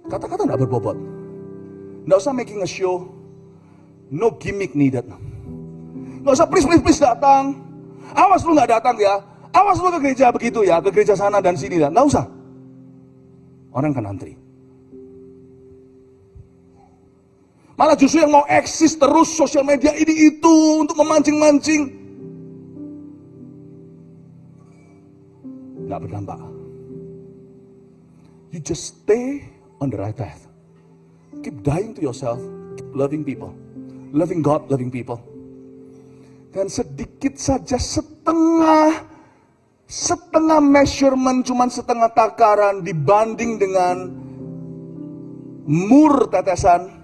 Kata-kata gak berbobot. Gak usah making a show. No gimmick needed. Gak usah please datang. Awas lu gak datang ya. Awas lu ke gereja begitu ya, ke gereja sana dan sini ya. Nggak usah. Orang kan antri. Malah justru yang mau eksis terus sosial media ini itu untuk memancing-mancing, nggak berdampak. You just stay on the right path. Keep dying to yourself. Keep loving people. Loving God, loving people. Dan sedikit saja setengah measurement, cuman setengah takaran dibanding dengan mur tetesan.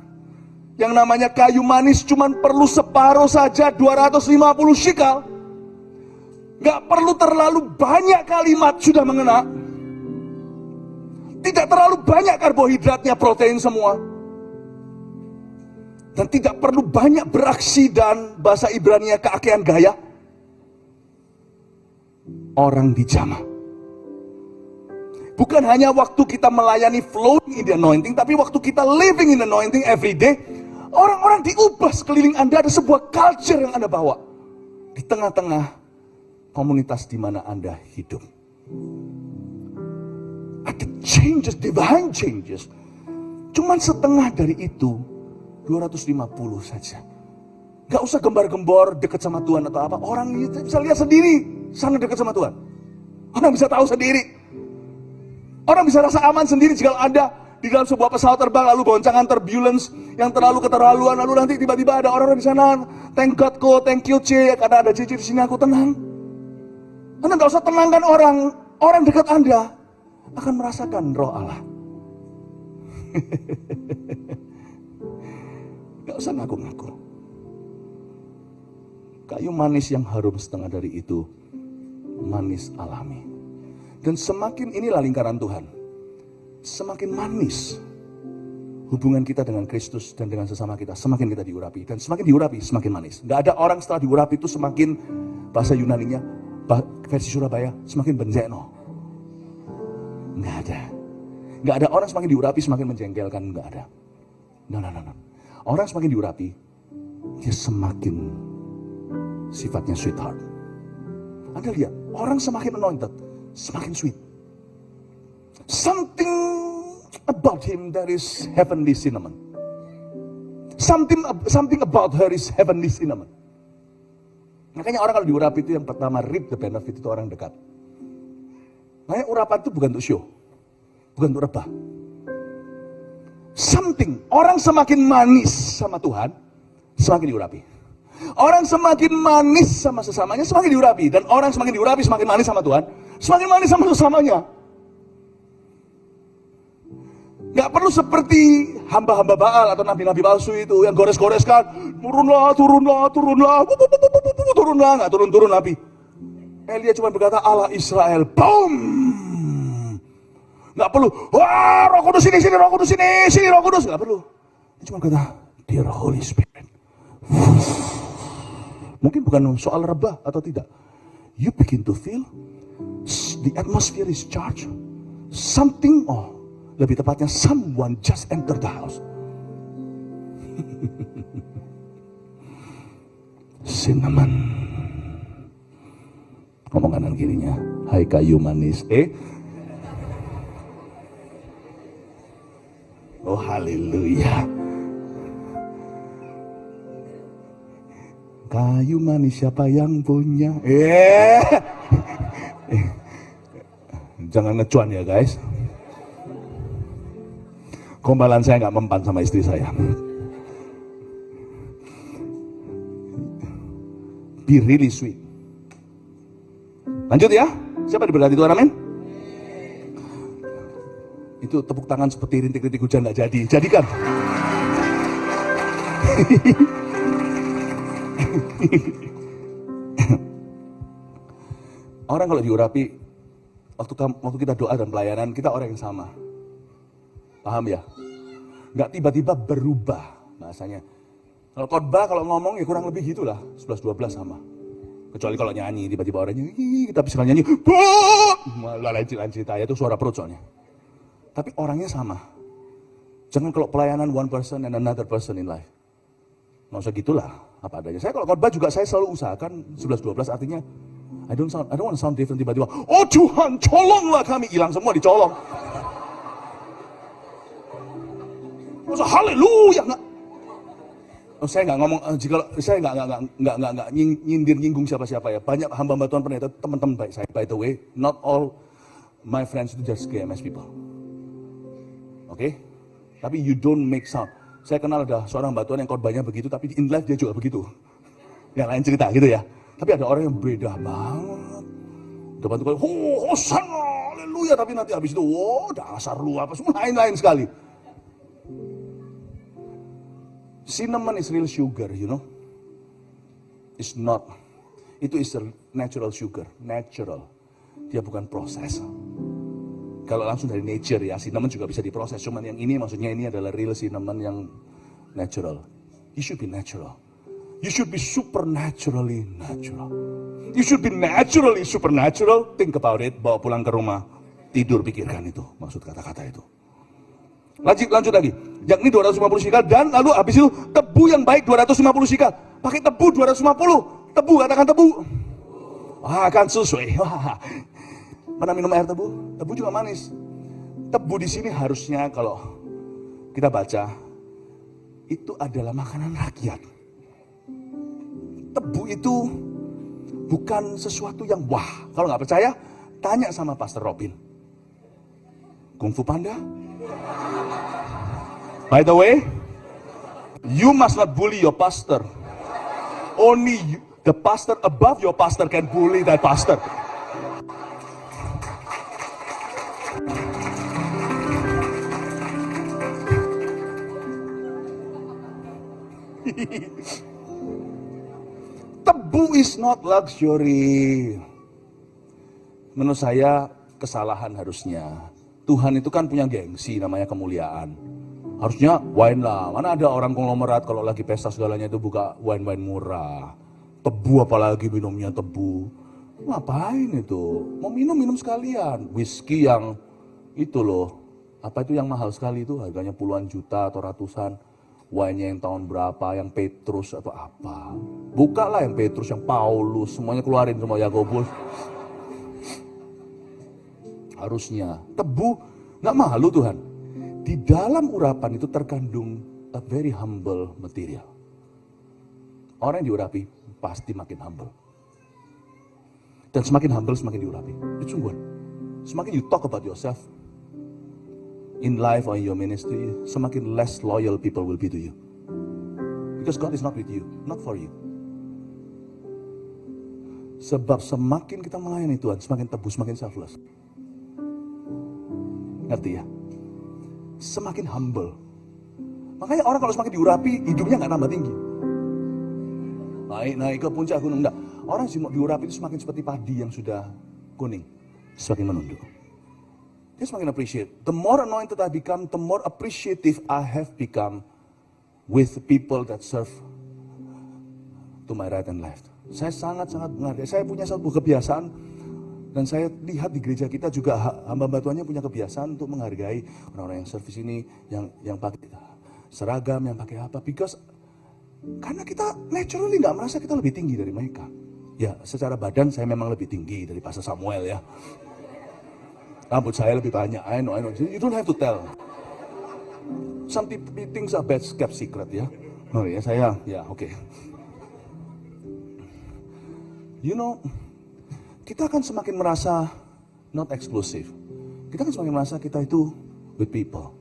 Yang namanya kayu manis cuman perlu separuh saja, 250 shekel. Gak perlu terlalu banyak kalimat sudah mengena. Tidak terlalu banyak karbohidratnya, protein semua. Dan tidak perlu banyak beraksi dan bahasa Ibrani-nya keakean gaya. Orang dijamah. Bukan hanya waktu kita melayani flowing in the anointing, tapi waktu kita living in the anointing every day, orang-orang diubah sekeliling Anda. Ada sebuah culture yang Anda bawa di tengah-tengah komunitas di mana Anda hidup. Ada changes, divine changes. Cuman setengah dari itu, 250 saja. Gak usah gembar-gembor dekat sama Tuhan atau apa. Orang bisa lihat sendiri sana dekat sama Tuhan. Orang bisa tahu sendiri. Orang bisa rasa aman sendiri jika Anda di dalam sebuah pesawat terbang lalu goncangan turbulence yang terlalu keterlaluan, lalu nanti tiba-tiba ada orang di sana, thank God ko, thank you C, karena ada Cici di sini aku tenang. Anda gak usah tenangkan orang dekat Anda akan merasakan roh Allah. Gak usah ngaku-ngaku. Kayu manis yang harum setengah dari itu, manis alami. Dan semakin inilah lingkaran Tuhan, semakin manis hubungan kita dengan Kristus dan dengan sesama kita, semakin kita diurapi. Dan semakin diurapi, semakin manis. Gak ada orang setelah diurapi itu semakin, bahasa Yunaninya, versi Surabaya, semakin benjekno. Gak ada. Gak ada orang semakin diurapi, semakin menjengkelkan. Gak ada. No. Orang semakin diurapi, dia semakin sifatnya sweetheart. Anda lihat, orang semakin anointed, semakin sweet. Something about him that is heavenly cinnamon. Something about her is heavenly cinnamon. Makanya orang kalau diurapi itu yang pertama reap the benefit itu orang dekat. Makanya urapan itu bukan untuk show, bukan untuk rebah. Orang semakin manis sama Tuhan, semakin diurapi. Orang semakin manis sama sesamanya, semakin diurapi. Dan orang semakin diurapi, semakin manis sama Tuhan, semakin manis sama sesamanya. Gak perlu seperti hamba-hamba Baal atau nabi-nabi palsu itu yang gores-goreskan, turunlah, gak turun-turun nabi. Elia cuma berkata, Allah Israel, boom. Gak perlu, wah Roh Kudus sini, Roh Kudus sini Roh Kudus. Gak perlu. Dia cuma kata, dear Holy Spirit. Mungkin bukan soal rebah atau tidak. You begin to feel the atmosphere is charged. Something, lebih tepatnya someone just entered the house. Cinnamon. Ngomong kanan kirinya, hai kayu manis. Oh haleluya. Kayu manis siapa yang punya? Jangan ngecuan ya guys. Gombalan saya nggak mempan sama istri saya. Be really sweet. Lanjut ya. Siapa diberkati Tuhan, amin? Itu tepuk tangan seperti rintik-rintik hujan nggak jadi. Jadikan. Orang kalau diurapi, waktu kita doa dan pelayanan, kita orang yang sama. Paham ya? Nggak tiba-tiba berubah bahasanya. Kalau khotbah, kalau ngomong ya kurang lebih gitulah, 11-12 sama. Kecuali kalau nyanyi, tiba-tiba orang nyanyi, kita bisa nyanyi, lain cerita, itu suara perut soalnya. Tapi orangnya sama. Jangan kalau pelayanan one person and another person in life. Nggak usah gitulah, apa adanya. Saya kalau khotbah juga saya selalu usahakan 11-12 artinya, I don't want to sound different tiba-tiba, oh Tuhan, colonglah kami, hilang semua dicolong. Masa haleluya enggak? Oh, saya nggak ngomong jika saya nggak nyindir nyinggung siapa-siapa ya. Banyak hamba Tuhan pendeta teman-teman baik saya. By the way, not all my friends itu just GMS people. Oke? Tapi you don't make sound. Saya kenal ada seorang hamba Tuhan yang khotbahnya begitu, tapi in life dia juga begitu. Yang lain cerita gitu ya. Tapi ada orang yang beda banget. Depan tuh Hosanna, haleluya, tapi nanti habis itu, dasar lu apa semua lain-lain sekali. Cinnamon is real sugar, you know. It's not. Itu is a natural sugar, natural. Dia bukan proses. Kalau langsung dari nature ya, cinnamon juga bisa diproses. Cuman yang ini maksudnya ini adalah real cinnamon yang natural. You should be natural. You should be supernaturally natural. You should be naturally supernatural. Think about it, bawa pulang ke rumah. Tidur pikirkan itu, maksud kata-kata itu. Lanjut lagi. Yakni 250 shikal dan lalu habis itu tebu yang baik 250 shikal. Pakai tebu 250. Tebu, katakan tebu. Akan sesuai. Pernah minum air tebu? Tebu juga manis. Tebu di sini harusnya kalau kita baca itu adalah makanan rakyat. Tebu itu bukan sesuatu yang wah. Kalau nggak percaya, tanya sama Pastor Robin. Kung Fu Panda. By the way, you must not bully your pastor. Only you, the pastor above your pastor can bully that pastor. Tebu is not luxury. Menurut saya kesalahan harusnya. Tuhan itu kan punya gengsi namanya kemuliaan. Harusnya wine lah. Mana ada orang konglomerat kalau lagi pesta segalanya itu buka wine-wine murah. Tebu apalagi minumnya tebu. Ngapain itu? Mau minum sekalian. Whisky yang itu loh. Apa itu yang mahal sekali itu? Harganya puluhan juta atau ratusan. Wine-nya yang tahun berapa, yang Petrus atau apa. Buka lah yang Petrus, yang Paulus. Semuanya keluarin semua Yakobus. Harusnya. Tebu gak malu Tuhan. Di dalam urapan itu terkandung a very humble material. Orang yang diurapi pasti makin humble. Dan semakin humble semakin diurapi. Itu sungguhan. Semakin you talk about yourself in life or in your ministry, semakin less loyal people will be to you. Because God is not with you, not for you. Sebab semakin kita melayani Tuhan, semakin tebu, semakin selfless. Ngerti ya? Semakin humble. Makanya orang kalau semakin diurapi, hidungnya nggak tambah tinggi. Naik ke puncak gunung, enggak. Orang diurapi itu semakin seperti padi yang sudah kuning. Semakin menunduk. Dia semakin appreciate. The more anointed I become, the more appreciative I have become with people that serve to my right and left. Saya sangat-sangat menghargai. Saya punya satu kebiasaan. Dan saya lihat di gereja kita juga hamba-hamba Tuhannya punya kebiasaan untuk menghargai orang-orang yang servis ini, yang pakai seragam, yang pakai apa. Because karena kita naturally nggak merasa kita lebih tinggi dari mereka. Ya secara badan saya memang lebih tinggi dari Pastor Samuel ya. Rambut saya lebih banyak, I know. You don't have to tell. Some things are best kept secret ya. Oh ya saya, ya oke. You know, kita akan semakin merasa not exclusive. kita kan semakin merasa kita itu with people.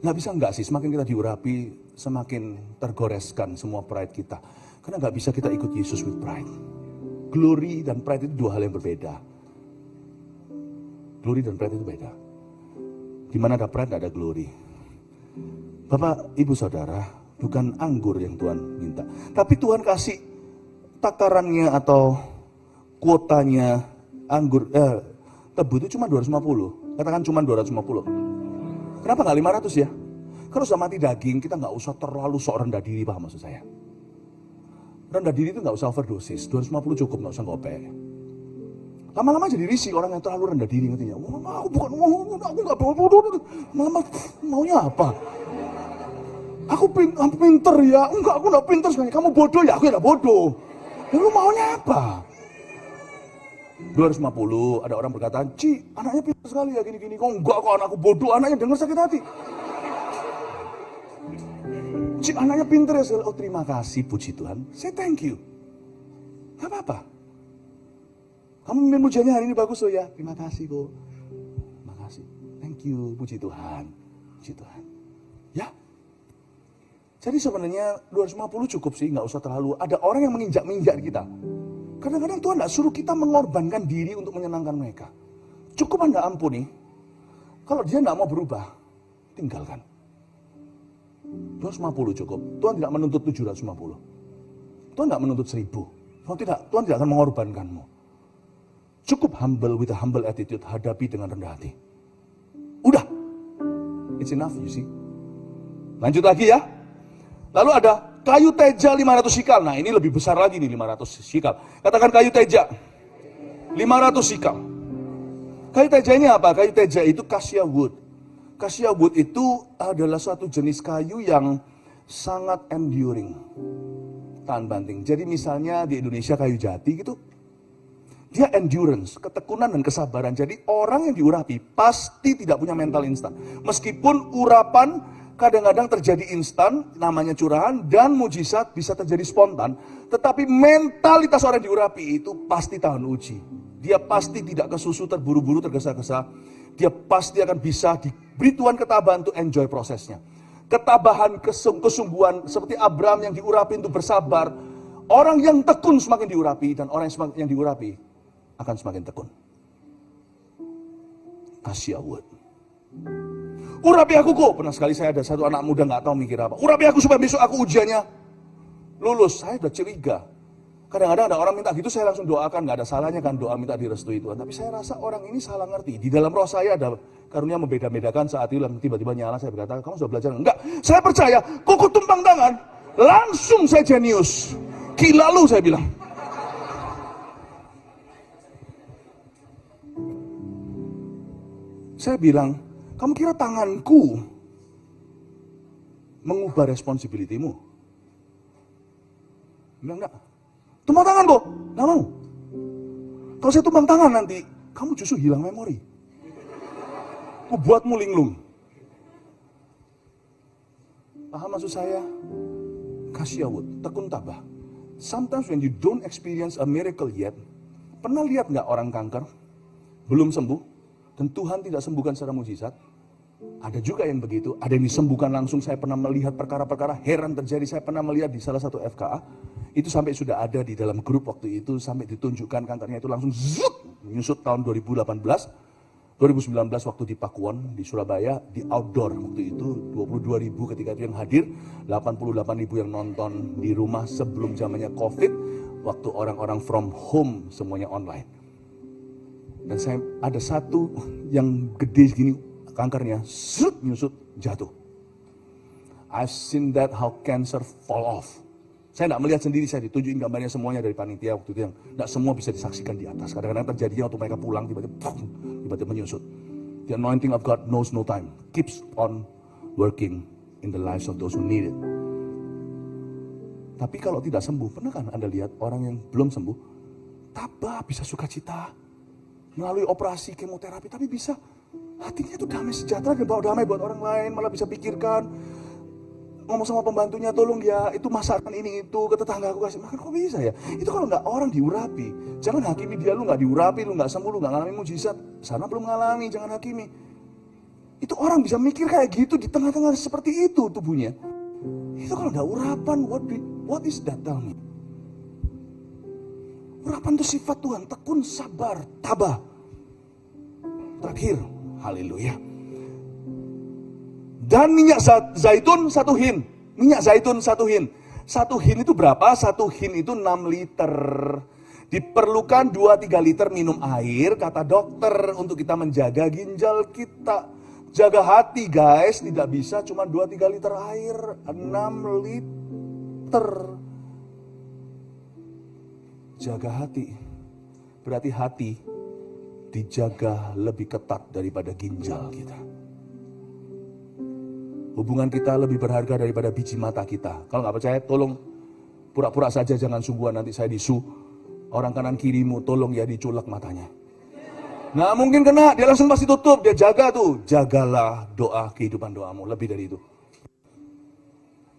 Nggak sih, semakin kita diurapi, semakin tergoreskan semua pride kita. Karena nggak bisa kita ikut Yesus with pride. Glory dan pride itu dua hal yang berbeda. Glory dan pride itu beda. Di mana ada pride, ada glory. Bapak, Ibu, Saudara, bukan anggur yang Tuhan minta. Tapi Tuhan kasih takarannya atau kuotanya anggur, tebu itu cuma 250. Katakan cuma 250. Kenapa nggak 500 ya? Kalau sudah mati daging, kita nggak usah terlalu sok rendah diri, paham maksud saya? Rendah diri itu nggak usah overdosis, 250 cukup, nggak usah gopek. Lama-lama jadi risih orang yang terlalu rendah diri, ngertinya. Wah, aku nggak bodoh. Mama maunya apa? Aku pinter ya, enggak, aku nggak pinter sebenarnya. Kamu bodoh ya, aku nggak bodoh. Ya, lu maunya apa? 250, ada orang berkata, Ci, anaknya pintar sekali ya gini-gini. Kok enggak, kok anakku bodoh, anaknya dengar sakit hati. Ci, anaknya pintar ya sekali. Oh, terima kasih, puji Tuhan. Say thank you. Gak apa-apa. Kamu mimpin pujiannya hari ini bagus loh ya. Terima kasih kok. Terima kasih. Thank you, puji Tuhan. Puji Tuhan. Ya. Jadi sebenarnya 250 cukup sih, nggak usah terlalu. Ada orang yang menginjak-minjak kita. Kadang-kadang Tuhan tidak suruh kita mengorbankan diri untuk menyenangkan mereka. Cukup Anda ampuni. Kalau dia tidak mau berubah, tinggalkan. 250 cukup. Tuhan tidak menuntut 750. Tuhan tidak menuntut 1000. Tuhan tidak akan mengorbankanmu. Cukup humble with a humble attitude. Hadapi dengan rendah hati. Udah. It's enough, you see. Lanjut lagi ya. Lalu ada kayu teja 500 sikal. Nah ini lebih besar lagi nih 500 sikal. Katakan kayu teja 500 sikal. Kayu teja ini apa? Kayu teja itu cassia wood. Cassia wood itu adalah suatu jenis kayu yang sangat enduring, tahan banting. Jadi misalnya di Indonesia kayu jati gitu, dia endurance, ketekunan dan kesabaran. Jadi orang yang diurapi pasti tidak punya mental instan. Meskipun urapan kadang-kadang terjadi instan, namanya curahan, dan mujizat bisa terjadi spontan. Tetapi mentalitas orang yang diurapi itu pasti tahan uji. Dia pasti tidak kesusu, terburu-buru, tergesa-gesa. Dia pasti akan bisa diberi Tuhan ketabahan untuk enjoy prosesnya. Ketabahan, kesungguhan, seperti Abraham yang diurapi untuk bersabar. Orang yang tekun semakin diurapi, dan orang yang diurapi akan semakin tekun. Cassia wood. Urapi aku kok. Pernah sekali saya ada satu anak muda nggak tahu mikir apa. Urapi aku supaya besok aku ujiannya lulus. Saya udah curiga. Kadang-kadang ada orang minta gitu, saya langsung doakan. Nggak ada salahnya kan doa minta direstui Tuhan. Tapi saya rasa orang ini salah ngerti. Di dalam roh saya ada karunia membeda-bedakan. Saat itu tiba-tiba nyala, saya berkata, kamu sudah belajar? Enggak, saya percaya. Kok tumpang tangan, langsung saya jenius. Gila lu, saya bilang. Saya bilang, kamu kira tanganku mengubah responsibility-mu? Bilang enggak. Tumpang tangan kok, nggak mau. Kalau saya tumpang tangan nanti, kamu justru hilang memori. Aku buatmu linglung. Paham maksud saya? Cassia wood, tekun tabah. Sometimes when you don't experience a miracle yet, pernah lihat nggak orang kanker belum sembuh dan Tuhan tidak sembuhkan secara mujizat? Ada juga yang begitu, ada yang disembuhkan langsung. Saya pernah melihat perkara-perkara heran terjadi. Saya pernah melihat di salah satu FKA, itu sampai sudah ada di dalam grup waktu itu, sampai ditunjukkan kankernya itu langsung menyusut tahun 2018, 2019 waktu di Pakuwon, di Surabaya, di outdoor waktu itu, 22.000 ketika itu yang hadir, 88.000 yang nonton di rumah sebelum zamannya COVID, waktu orang-orang from home semuanya online. Dan saya ada satu yang gede segini, kankernya, nyusut, jatuh. I've seen that how cancer fall off. Saya tidak melihat sendiri, saya ditunjukin gambarnya semuanya dari panitia waktu itu yang tidak semua bisa disaksikan di atas. Kadang-kadang terjadinya waktu mereka pulang tiba-tiba menyusut. The anointing of God knows no time, keeps on working in the lives of those who need it. Tapi kalau tidak sembuh, pernah kan Anda lihat orang yang belum sembuh, tabah, bisa sukacita, melalui operasi kemoterapi, tapi bisa hatinya itu damai sejahtera dan bawa damai buat orang lain, malah bisa pikirkan ngomong sama pembantunya, tolong ya, itu masakan ini itu ke tetangga aku kasih makan, kok bisa ya? Itu kalau nggak orang diurapi. Jangan hakimi dia, lu nggak diurapi, lu nggak sembuh, lu nggak ngalami mujizat. Sana belum ngalami, jangan hakimi. Itu orang bisa mikir kayak gitu di tengah-tengah seperti itu tubuhnya. Itu kalau nggak urapan, what is that, tell me? Urapan itu sifat Tuhan, tekun, sabar, tabah. Terakhir, haleluya. Dan minyak zaitun 1 hin. Minyak zaitun 1 hin. 1 hin itu berapa? 1 hin itu 6 liter. Diperlukan 2-3 liter minum air, kata dokter, untuk kita menjaga ginjal kita. Jaga hati guys, tidak bisa cuma 2-3 liter air. 6 liter. Jaga hati. Berarti hati dijaga lebih ketat daripada ginjal kita. Hubungan kita lebih berharga daripada biji mata kita. Kalau nggak percaya, tolong pura-pura saja, jangan sungguhan, nanti saya disu. Orang kanan kirimu, tolong ya diculek matanya. Nggak mungkin kena, dia langsung pasti tutup, dia jaga tuh. Jagalah doa, kehidupan doamu, lebih dari itu.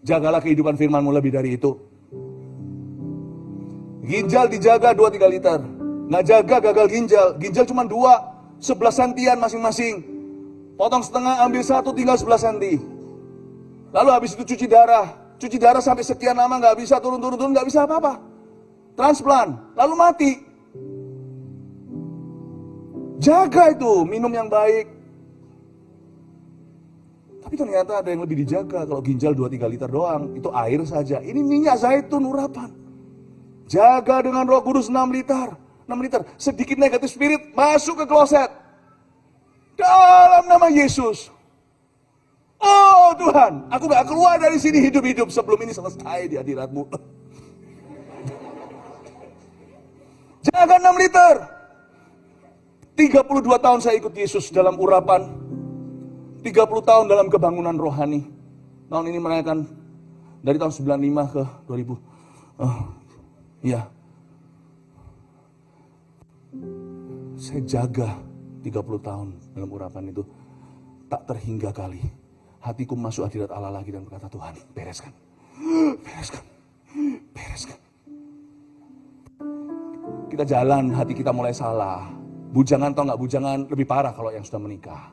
Jagalah kehidupan firmanmu, lebih dari itu. Ginjal dijaga 2-3 liter. Nggak jaga, gagal ginjal. Ginjal cuma 2, 11 sentian masing-masing. Potong setengah, ambil 1, tinggal 11 senti. Lalu habis itu cuci darah sampai sekian lama nggak bisa turun, nggak bisa apa-apa. Transplant, lalu mati. Jaga itu, minum yang baik. Tapi ternyata ada yang lebih dijaga. Kalau ginjal 2-3 liter doang, itu air saja. Ini minyak zaitun urapan. Jaga dengan Roh Kudus 6 liter. 6 liter, sedikit negatif spirit masuk ke kloset. Dalam nama Yesus. Oh Tuhan, aku gak keluar dari sini hidup-hidup sebelum ini selesai di hadirat-Mu. Jaga 6 liter. 32 tahun saya ikut Yesus dalam urapan. 30 tahun dalam kebangunan rohani. Tahun ini merayakan dari tahun 95 ke 2000. Iya. Saya jaga 30 tahun dalam urapan itu. Tak terhingga kali hatiku masuk hadirat Allah lagi dan berkata, Tuhan, bereskan. Bereskan. Bereskan. Kita jalan, hati kita mulai salah. Bujangan atau nggak bujangan, lebih parah kalau yang sudah menikah.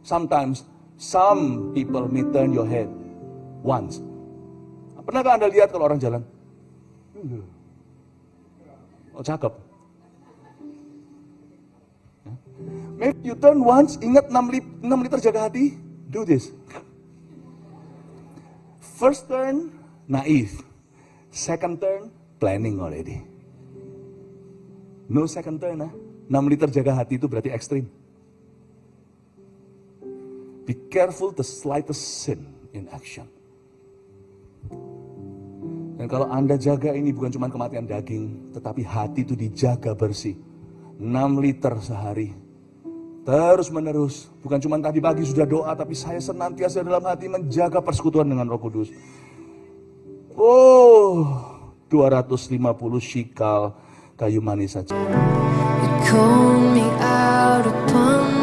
Sometimes, some people may turn your head once. Pernahkah Anda lihat kalau orang jalan? Oh, cakep. Maybe you turn once, ingat 6 liter jaga hati. Do this. First turn, naive. Second turn, planning already. No second turn, 6 liter jaga hati itu berarti ekstrim. Be careful the slightest sin in action. Dan kalau Anda jaga ini bukan cuma kematian daging, tetapi hati itu dijaga bersih. 6 liter sehari. Terus menerus, bukan cuma tadi pagi sudah doa, tapi saya senantiasa dalam hati menjaga persekutuan dengan Roh Kudus. Oh, 250 shikal kayu manis saja. You call me out upon